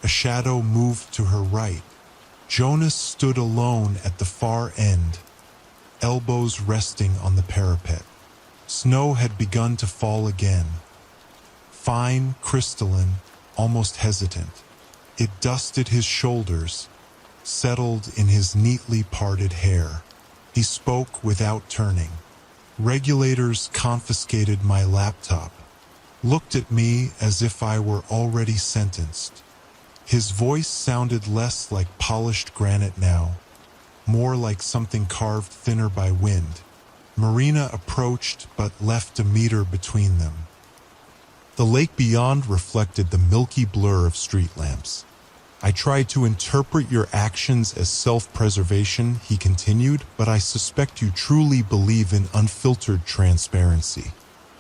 A shadow moved to her right. Jonas stood alone at the far end, elbows resting on the parapet. Snow had begun to fall again. Fine, crystalline, almost hesitant. It dusted his shoulders, settled in his neatly parted hair. He spoke without turning. Regulators confiscated my laptop, looked at me as if I were already sentenced. His voice sounded less like polished granite now, more like something carved thinner by wind. Marina approached but left a meter between them. The lake beyond reflected the milky blur of street lamps. I tried to interpret your actions as self-preservation, he continued, but I suspect you truly believe in unfiltered transparency.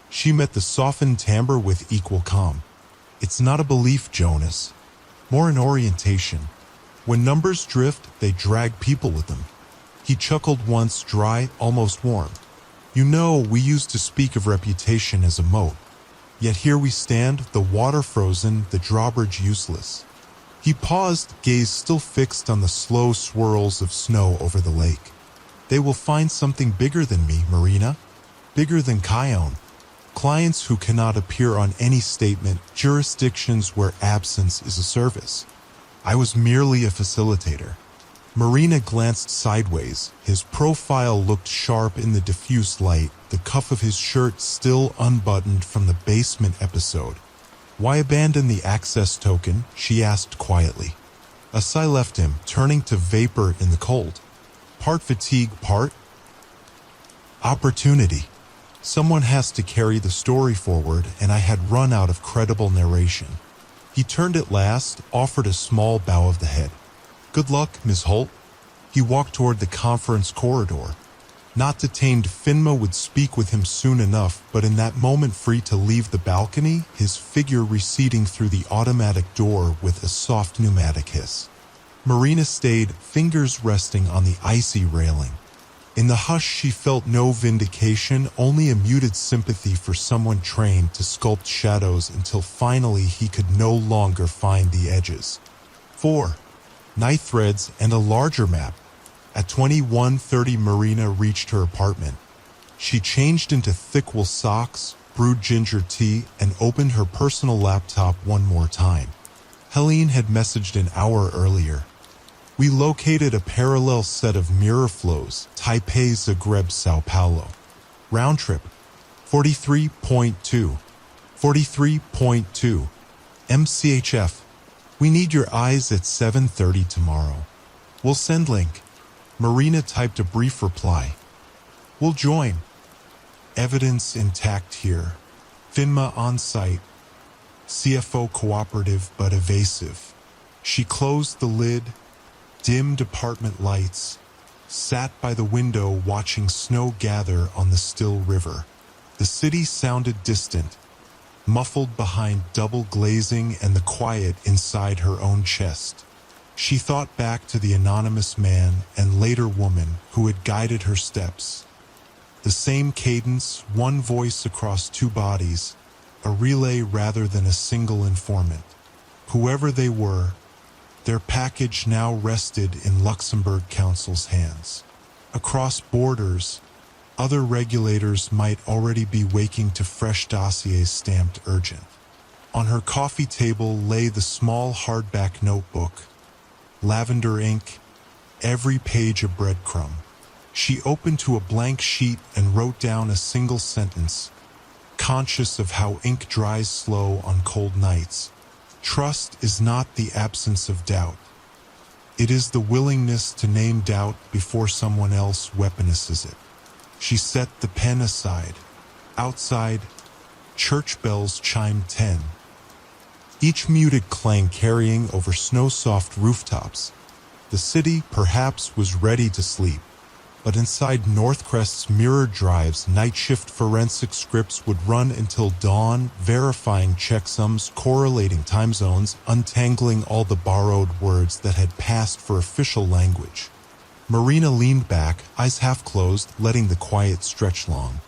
She met the softened timbre with equal calm. It's not a belief, Jonas. More an orientation. When numbers drift, they drag people with them. He chuckled once, dry, almost warm. You know, we used to speak of reputation as a moat. Yet here we stand, the water frozen, the drawbridge useless. He paused, gaze still fixed on the slow swirls of snow over the lake. They will find something bigger than me, Marina. Bigger than Kion. Clients who cannot appear on any statement, jurisdictions where absence is a service. I was merely a facilitator. Marina glanced sideways. His profile looked sharp in the diffuse light, the cuff of his shirt still unbuttoned from the basement episode. Why abandon the access token? She asked quietly. A sigh left him, turning to vapor in the cold. Part fatigue, part opportunity. Someone has to carry the story forward, and I had run out of credible narration. He turned at last, offered a small bow of the head. Good luck, Miss Holt. He walked toward the conference corridor. Not detained, Finma would speak with him soon enough, but in that moment free to leave the balcony, his figure receding through the automatic door with a soft pneumatic hiss. Marina stayed, fingers resting on the icy railing. In the hush she felt no vindication, only a muted sympathy for someone trained to sculpt shadows until finally he could no longer find the edges. 4. Night threads and a larger map. At 21:30 Marina reached her apartment. She changed into thick wool socks, brewed ginger tea, and opened her personal laptop one more time. Helene had messaged an hour earlier. We located a parallel set of mirror flows, Taipei, Zagreb, Sao Paulo. Round trip, 43.2. 43.2. MCHF. We need your eyes at 7:30 tomorrow. We'll send link. Marina typed a brief reply. We'll join. Evidence intact here. Finma on site. CFO cooperative but evasive. She closed the lid, dimmed apartment lights, sat by the window watching snow gather on the still river. The city sounded distant, muffled behind double glazing and the quiet inside her own chest. She thought back to the anonymous man and later woman who had guided her steps. The same cadence, one voice across two bodies, a relay rather than a single informant. Whoever they were, their package now rested in Luxembourg Council's hands. Across borders, other regulators might already be waking to fresh dossiers stamped urgent. On her coffee table lay the small hardback notebook, lavender ink, every page a breadcrumb. She opened to a blank sheet and wrote down a single sentence, conscious of how ink dries slow on cold nights. Trust is not the absence of doubt. It is the willingness to name doubt before someone else weaponizes it. She set the pen aside. Outside, church bells chimed 10. Each muted clang carrying over snow-soft rooftops. The city, perhaps, was ready to sleep. But inside Northcrest's mirrored drives, night shift forensic scripts would run until dawn, verifying checksums, correlating time zones, untangling all the borrowed words that had passed for official language. Marina leaned back, eyes half closed, letting the quiet stretch long.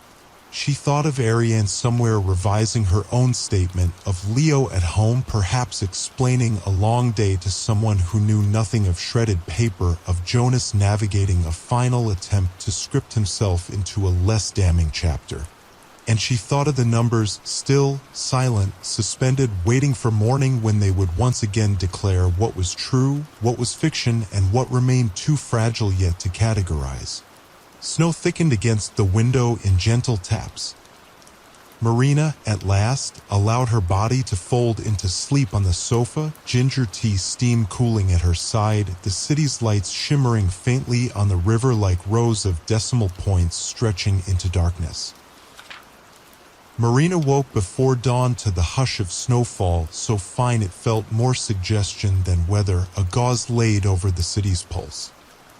She thought of Ariane somewhere revising her own statement, of Leo at home perhaps explaining a long day to someone who knew nothing of shredded paper, of Jonas navigating a final attempt to script himself into a less damning chapter. And she thought of the numbers, still, silent, suspended, waiting for morning when they would once again declare what was true, what was fiction, and what remained too fragile yet to categorize. Snow thickened against the window in gentle taps. Marina, at last, allowed her body to fold into sleep on the sofa, ginger tea steam cooling at her side, the city's lights shimmering faintly on the river like rows of decimal points stretching into darkness. Marina woke before dawn to the hush of snowfall, so fine it felt more suggestion than weather, a gauze laid over the city's pulse.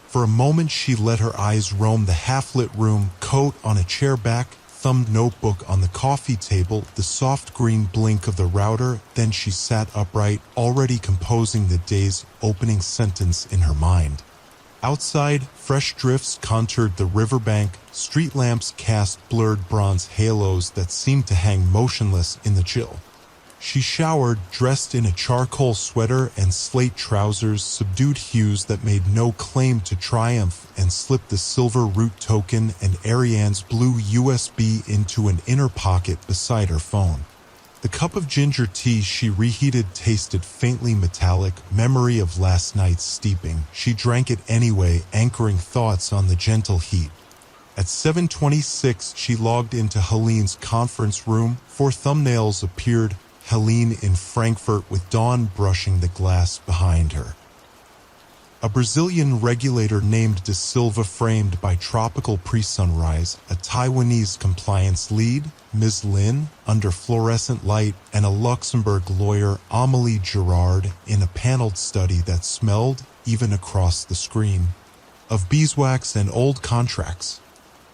For a moment she let her eyes roam the half-lit room, coat on a chair back, thumbed notebook on the coffee table, the soft green blink of the router, then she sat upright, already composing the day's opening sentence in her mind. Outside, fresh drifts contoured the riverbank, street lamps cast blurred bronze halos that seemed to hang motionless in the chill. She showered, dressed in a charcoal sweater and slate trousers, subdued hues that made no claim to triumph, and slipped the silver root token and Ariane's blue USB into an inner pocket beside her phone. The cup of ginger tea she reheated tasted faintly metallic, memory of last night's steeping. She drank it anyway, anchoring thoughts on the gentle heat. At 7:26 she logged into Helene's conference room. 4 thumbnails appeared. Helene in Frankfurt with Dawn brushing the glass behind her. A Brazilian regulator named De Silva framed by tropical pre-sunrise, a Taiwanese compliance lead, Ms. Lin, under fluorescent light, and a Luxembourg lawyer, Amélie Girard, in a paneled study that smelled, even across the screen, of beeswax and old contracts.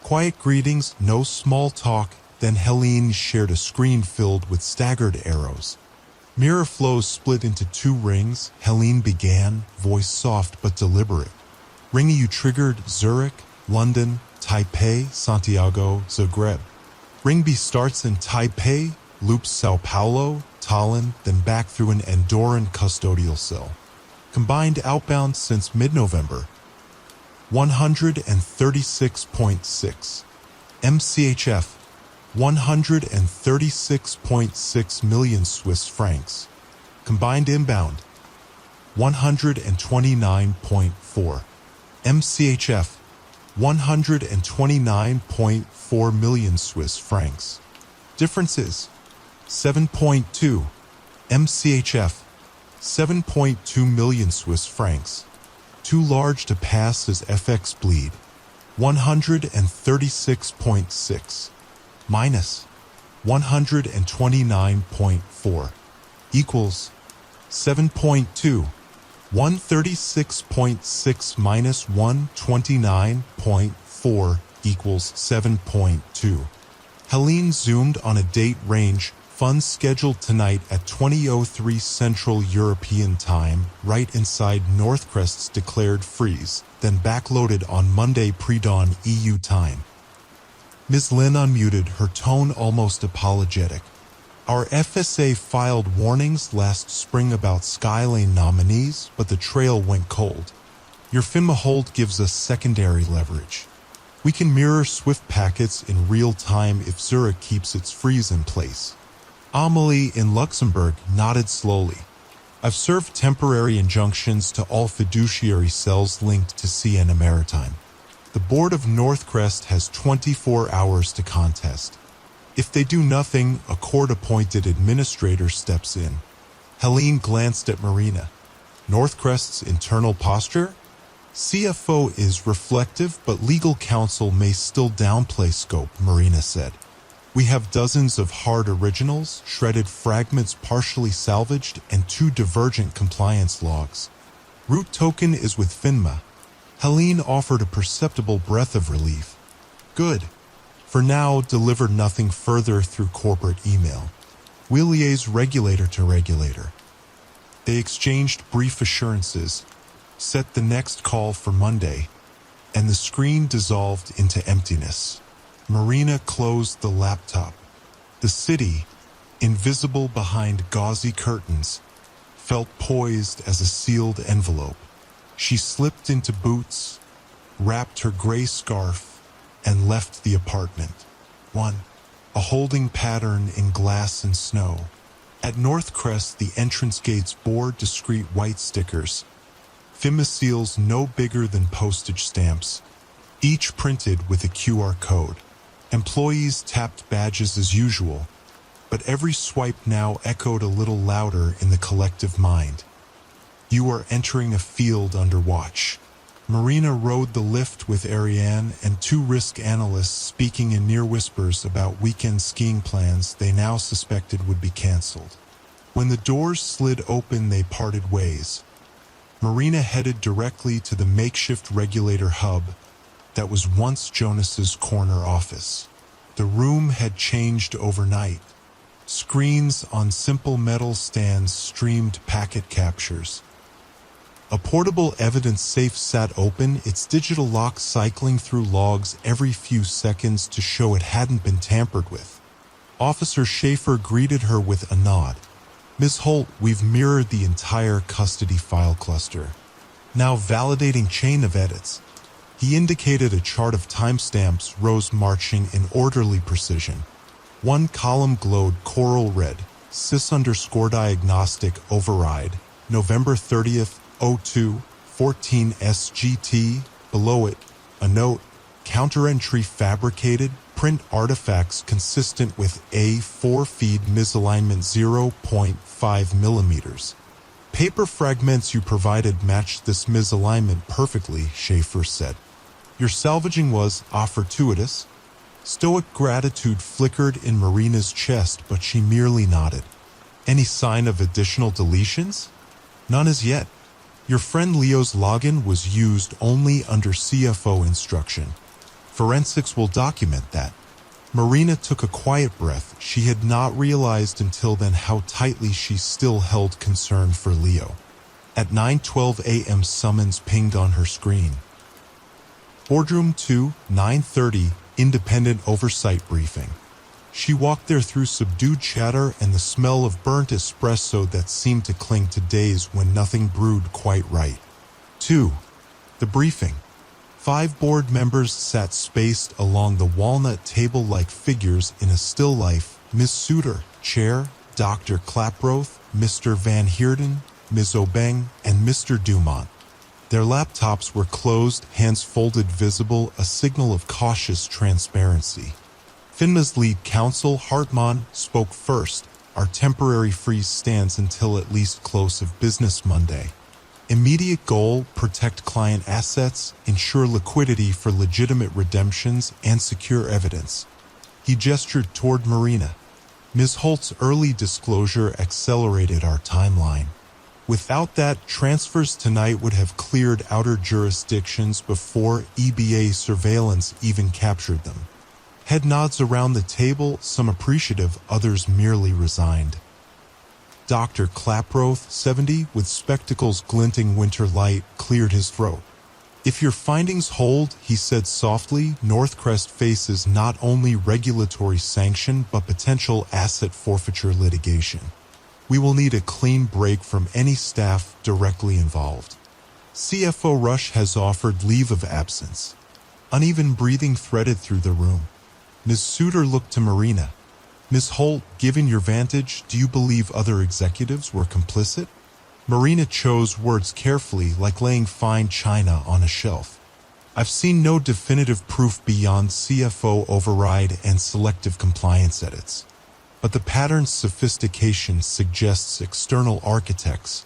Quiet greetings, no small talk. Then Helene shared a screen filled with staggered arrows. Mirror flows split into 2 rings. Helene began, voice soft but deliberate. Ring you triggered Zurich, London, Taipei, Santiago, Zagreb. Ring B starts in Taipei, loops Sao Paulo, Tallinn, then back through an Andorran custodial cell. Combined outbound since mid-November. 136.6. MCHF. 136.6 million Swiss francs. Combined inbound, 129.4. MCHF, 129.4 million Swiss francs. Differences, 7.2. MCHF, 7.2 million Swiss francs. Too large to pass as FX bleed, 136.6. Minus 129.4 equals 7.2. 136.6 minus 129.4 equals 7.2. Helene zoomed on a date range, funds scheduled tonight at 20:03 Central European Time, right inside Northcrest's declared freeze, then backloaded on Monday pre-dawn EU time. Ms. Lin unmuted, her tone almost apologetic. Our FSA filed warnings last spring about Skylane nominees, but the trail went cold. Your FINMA hold gives us secondary leverage. We can mirror SWIFT packets in real time if Zurich keeps its freeze in place. Amélie in Luxembourg nodded slowly. I've served temporary injunctions to all fiduciary cells linked to Siena Maritime. The board of Northcrest has 24 hours to contest. If they do nothing, a court-appointed administrator steps in. Helene glanced at Marina. Northcrest's internal posture? CFO is reflective, but legal counsel may still downplay scope, Marina said. We have dozens of hard originals, shredded fragments partially salvaged, and 2 divergent compliance logs. Root token is with FINMA. Helene offered a perceptible breath of relief. Good. For now, deliver nothing further through corporate email. We'll liaise regulator to regulator. They exchanged brief assurances, set the next call for Monday, and the screen dissolved into emptiness. Marina closed the laptop. The city, invisible behind gauzy curtains, felt poised as a sealed envelope. She slipped into boots, wrapped her gray scarf, and left the apartment. 1. A holding pattern in glass and snow. At Northcrest, the entrance gates bore discreet white stickers, FINMA seals no bigger than postage stamps, each printed with a QR code. Employees tapped badges as usual, but every swipe now echoed a little louder in the collective mind. You are entering a field under watch. Marina rode the lift with Ariane and 2 risk analysts speaking in near whispers about weekend skiing plans they now suspected would be canceled. When the doors slid open, they parted ways. Marina headed directly to the makeshift regulator hub that was once Jonas's corner office. The room had changed overnight. Screens on simple metal stands streamed packet captures. A portable evidence safe sat open, its digital lock cycling through logs every few seconds to show it hadn't been tampered with. Officer Schaefer greeted her with a nod. Ms. Holt, we've mirrored the entire custody file cluster. Now validating chain of edits. He indicated a chart of timestamps, rows marching in orderly precision. One column glowed coral red, sys_diagnostic override, November 30th, 02, 14 SGT. Below it, a note, counter-entry fabricated, print artifacts consistent with A4 feed misalignment 0.5 millimeters. Paper fragments you provided matched this misalignment perfectly, Schaefer said. Your salvaging was fortuitous. Stoic gratitude flickered in Marina's chest, but she merely nodded. Any sign of additional deletions? None as yet. Your friend Leo's login was used only under CFO instruction. Forensics will document that. Marina took a quiet breath. She had not realized until then how tightly she still held concern for Leo. At 9:12 a.m. summons pinged on her screen. Boardroom 2, 9:30, independent oversight briefing. She walked there through subdued chatter and the smell of burnt espresso that seemed to cling to days when nothing brewed quite right. 2. The briefing. 5 board members sat spaced along the walnut table-like figures in a still life. Ms. Suter, Chair, Dr. Klaproth, Mr. Van Heerden, Ms. Obeng, and Mr. Dumont. Their laptops were closed, hands folded visible, a signal of cautious transparency. FINMA's lead counsel, Hartmann, spoke first. Our temporary freeze stands until at least close of business Monday. Immediate goal, protect client assets, ensure liquidity for legitimate redemptions, and secure evidence. He gestured toward Marina. Ms. Holt's early disclosure accelerated our timeline. Without that, transfers tonight would have cleared outer jurisdictions before EBA surveillance even captured them. Head nods around the table, some appreciative, others merely resigned. Dr. Klaproth, 70, with spectacles glinting winter light, cleared his throat. If your findings hold, he said softly, Northcrest faces not only regulatory sanction but potential asset forfeiture litigation. We will need a clean break from any staff directly involved. CFO Rush has offered leave of absence. Uneven breathing threaded through the room. Ms. Suter looked to Marina. Ms. Holt, given your vantage, do you believe other executives were complicit? Marina chose words carefully, like laying fine china on a shelf. I've seen no definitive proof beyond CFO override and selective compliance edits. But the pattern's sophistication suggests external architects.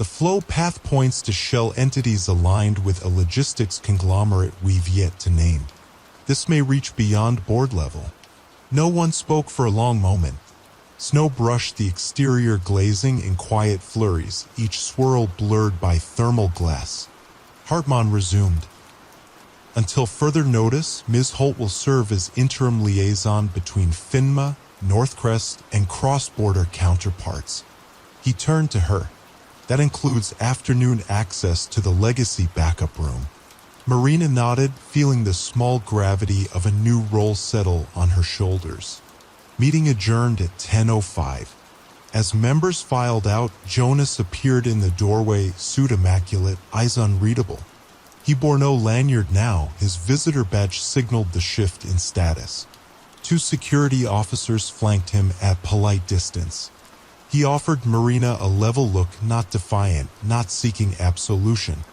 The flow path points to shell entities aligned with a logistics conglomerate we've yet to name. This may reach beyond board level. No one spoke for a long moment. Snow brushed the exterior glazing in quiet flurries, each swirl blurred by thermal glass. Hartmann resumed. Until further notice, Ms. Holt will serve as interim liaison between FINMA, Northcrest, and cross-border counterparts. He turned to her. That includes afternoon access to the legacy backup room. Marina nodded, feeling the small gravity of a new role settle on her shoulders. Meeting adjourned at 10:05. As members filed out, Jonas appeared in the doorway, suit immaculate, eyes unreadable. He bore no lanyard now. His visitor badge signaled the shift in status. 2 security officers flanked him at polite distance. He offered Marina a level look, not defiant, not seeking absolution.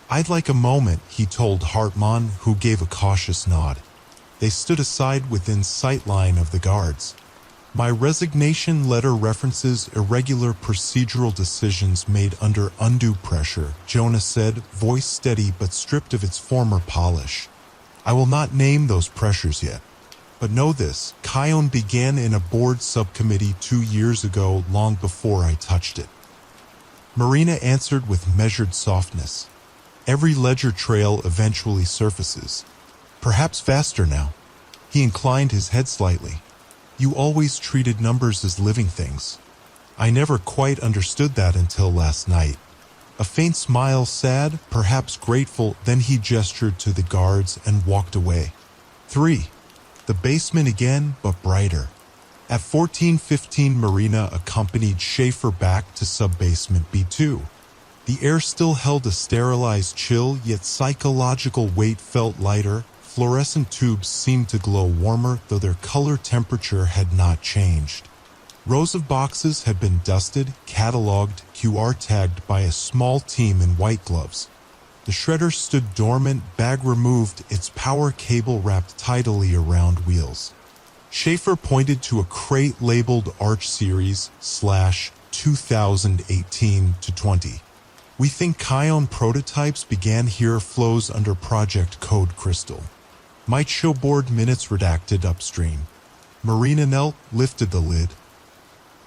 "I'd like a moment," he told Hartmann, who gave a cautious nod. They stood aside within sightline of the guards. "My resignation letter references irregular procedural decisions made under undue pressure," Jonas said, voice steady but stripped of its former polish. "I will not name those pressures yet. But know this, Kion began in a board subcommittee 2 years ago, long before I touched it." Marina answered with measured softness. "Every ledger trail eventually surfaces. Perhaps faster now." He inclined his head slightly. "You always treated numbers as living things. I never quite understood that until last night." A faint smile, sad, perhaps grateful, then he gestured to the guards and walked away. 3. The basement again, but brighter. At 14:15, Marina accompanied Schaefer back to sub-basement B2. The air still held a sterilized chill, yet psychological weight felt lighter. Fluorescent tubes seemed to glow warmer, though their color temperature had not changed. Rows of boxes had been dusted, cataloged, QR tagged by a small team in white gloves. The shredder stood dormant, bag removed, its power cable wrapped tidily around wheels. Schaefer pointed to a crate labeled Arch Series /2018-20. "We think Kion prototypes began here, flows under Project Code Crystal. Might show board minutes redacted upstream." Marina knelt, lifted the lid.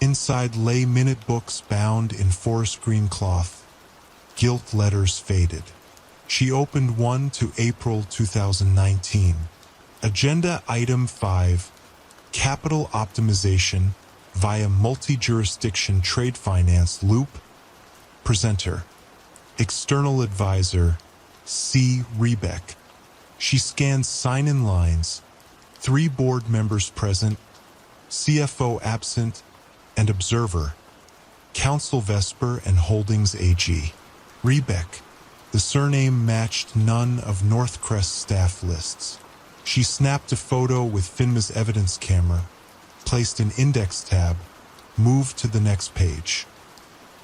Inside lay minute books bound in forest green cloth. Gilt letters faded. She opened one to April 2019. Agenda Item 5. Capital Optimization via Multi-Jurisdiction Trade Finance Loop. Presenter. External Advisor C. Rebeck. She scanned sign-in lines. 3 board members present, CFO absent, and observer. Council Vesper and Holdings AG. Rebeck. The surname matched none of Northcrest staff lists. She snapped a photo with FINMA's evidence camera, placed an index tab, moved to the next page.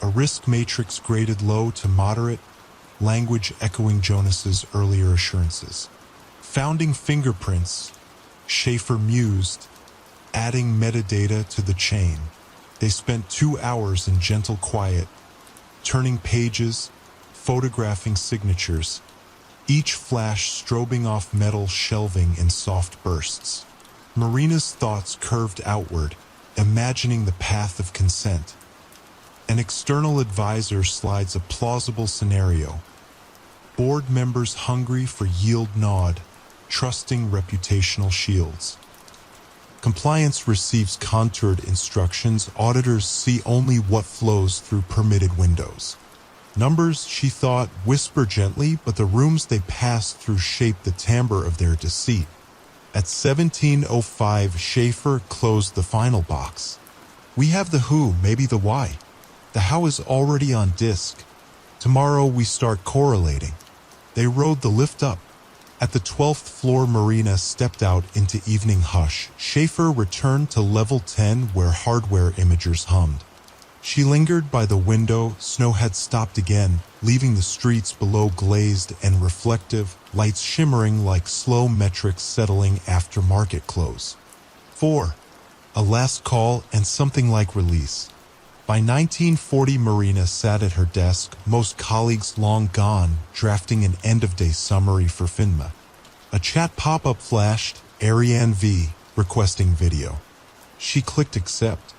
A risk matrix graded low to moderate, language echoing Jonas's earlier assurances. Founding fingerprints, Schaefer mused, adding metadata to the chain. They spent 2 hours in gentle quiet, turning pages, photographing signatures, each flash strobing off metal shelving in soft bursts. Marina's thoughts curved outward, imagining the path of consent. An external advisor slides a plausible scenario. Board members hungry for yield nod, trusting reputational shields. Compliance receives contoured instructions. Auditors see only what flows through permitted windows. Numbers, she thought, whisper gently, but the rooms they pass through shape the timbre of their deceit. At 17:05, Schaefer closed the final box. "We have the who, maybe the why. The how is already on disk. Tomorrow we start correlating." They rode the lift up. At the 12th floor, Marina stepped out into evening hush. Schaefer returned to level 10 where hardware imagers hummed. She lingered by the window. Snow had stopped again, leaving the streets below glazed and reflective, lights shimmering like slow metrics settling after market close. 4. A last call and something like release. By 1940, Marina sat at her desk, most colleagues long gone, drafting an end-of-day summary for FINMA. A chat pop-up flashed, Ariane V, requesting video. She clicked accept.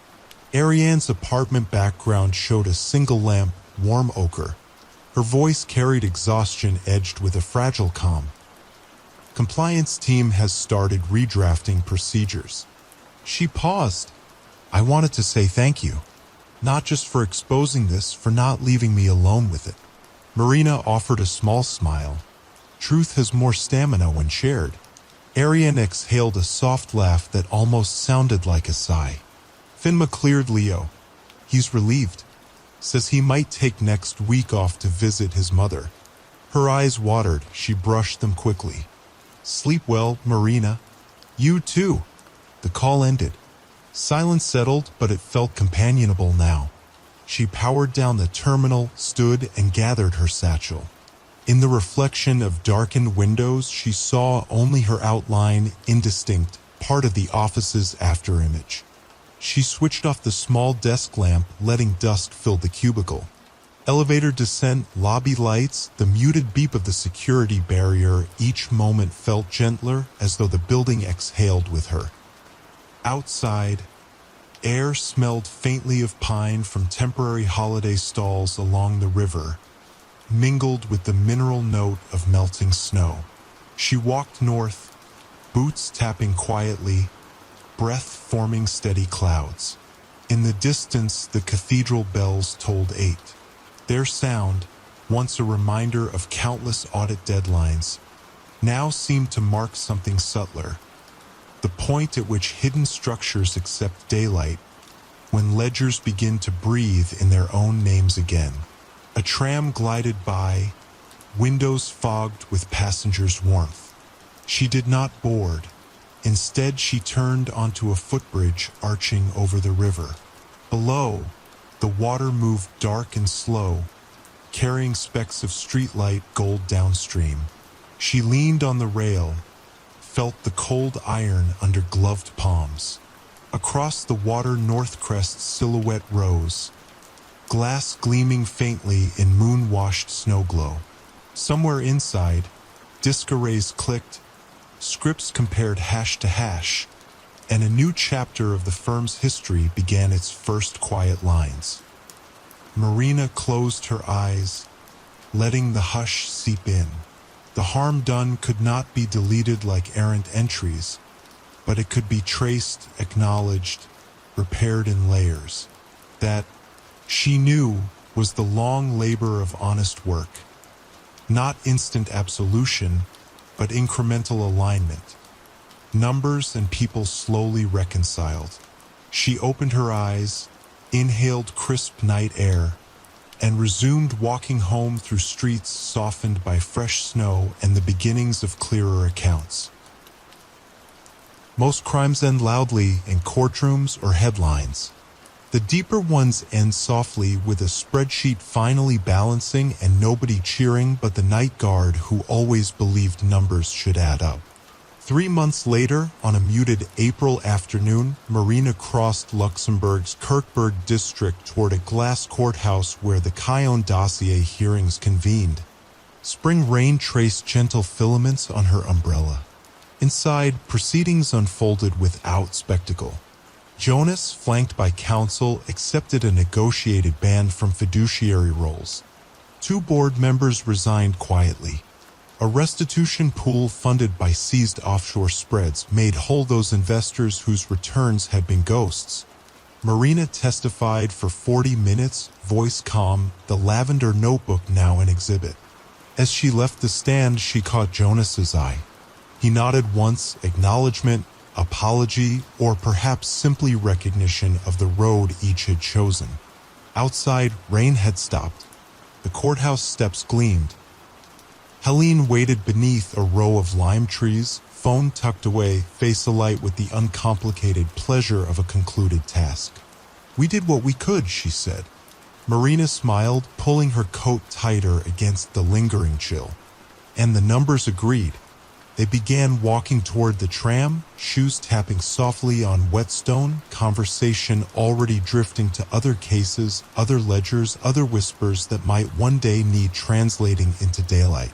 Ariane's apartment background showed a single lamp, warm ochre. Her voice carried exhaustion edged with a fragile calm. Compliance team has started redrafting procedures. She paused. I wanted to say thank you. Not just for exposing this, for not leaving me alone with it. Marina offered a small smile. Truth has more stamina when shared. Ariane exhaled a soft laugh that almost sounded like a sigh. FINMA cleared Leo. He's relieved. Says he might take next week off to visit his mother. Her eyes watered. She brushed them quickly. Sleep well, Marina. You too. The call ended. Silence settled, but it felt companionable now. She powered down the terminal, stood, and gathered her satchel. In the reflection of darkened windows, she saw only her outline, indistinct, part of the office's afterimage. She switched off the small desk lamp, letting dusk fill the cubicle. Elevator descent, lobby lights, the muted beep of the security barrier, each moment felt gentler, as though the building exhaled with her. Outside, air smelled faintly of pine from temporary holiday stalls along the river, mingled with the mineral note of melting snow. She walked north, boots tapping quietly, breath forming steady clouds. In the distance, the cathedral bells tolled 8. Their sound, once a reminder of countless audit deadlines, now seemed to mark something subtler. The point at which hidden structures accept daylight, when ledgers begin to breathe in their own names again. A tram glided by, windows fogged with passengers' warmth. She did not board. Instead, she turned onto a footbridge arching over the river. Below, the water moved dark and slow, carrying specks of streetlight gold downstream. She leaned on the rail, felt the cold iron under gloved palms. Across the water, Northcrest's silhouette rose, glass gleaming faintly in moon-washed snowglow. Somewhere inside, disk arrays clicked, scripts compared hash to hash, and a new chapter of the firm's history began its first quiet lines. Marina closed her eyes, letting the hush seep in. The harm done could not be deleted like errant entries, but it could be traced, acknowledged, repaired in layers. That, she knew, was the long labor of honest work. Not instant absolution, but incremental alignment. Numbers and people slowly reconciled. She opened her eyes, inhaled crisp night air, and resumed walking home through streets softened by fresh snow and the beginnings of clearer accounts. Most crimes end loudly in courtrooms or headlines. The deeper ones end softly, with a spreadsheet finally balancing and nobody cheering but the night guard who always believed numbers should add up. 3 months later, on a muted April afternoon, Marina crossed Luxembourg's Kirkberg district toward a glass courthouse where the Cayenne dossier hearings convened. Spring rain traced gentle filaments on her umbrella. Inside, proceedings unfolded without spectacle. Jonas, flanked by counsel, accepted a negotiated ban from fiduciary roles. 2 board members resigned quietly. A restitution pool funded by seized offshore spreads made whole those investors whose returns had been ghosts. Marina testified for 40 minutes, voice calm, the lavender notebook now an exhibit. As she left the stand, she caught Jonas's eye. He nodded once, acknowledgement, apology, or perhaps simply recognition of the road each had chosen. Outside, rain had stopped. The courthouse steps gleamed. Helene waited beneath a row of lime trees, phone tucked away, face alight with the uncomplicated pleasure of a concluded task. "We did what we could," she said. Marina smiled, pulling her coat tighter against the lingering chill. And the numbers agreed. They began walking toward the tram, shoes tapping softly on wet stone, conversation already drifting to other cases, other ledgers, other whispers that might one day need translating into daylight.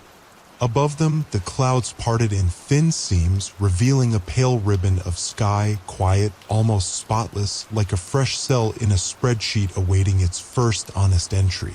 Above them, the clouds parted in thin seams, revealing a pale ribbon of sky, quiet, almost spotless, like a fresh cell in a spreadsheet awaiting its first honest entry.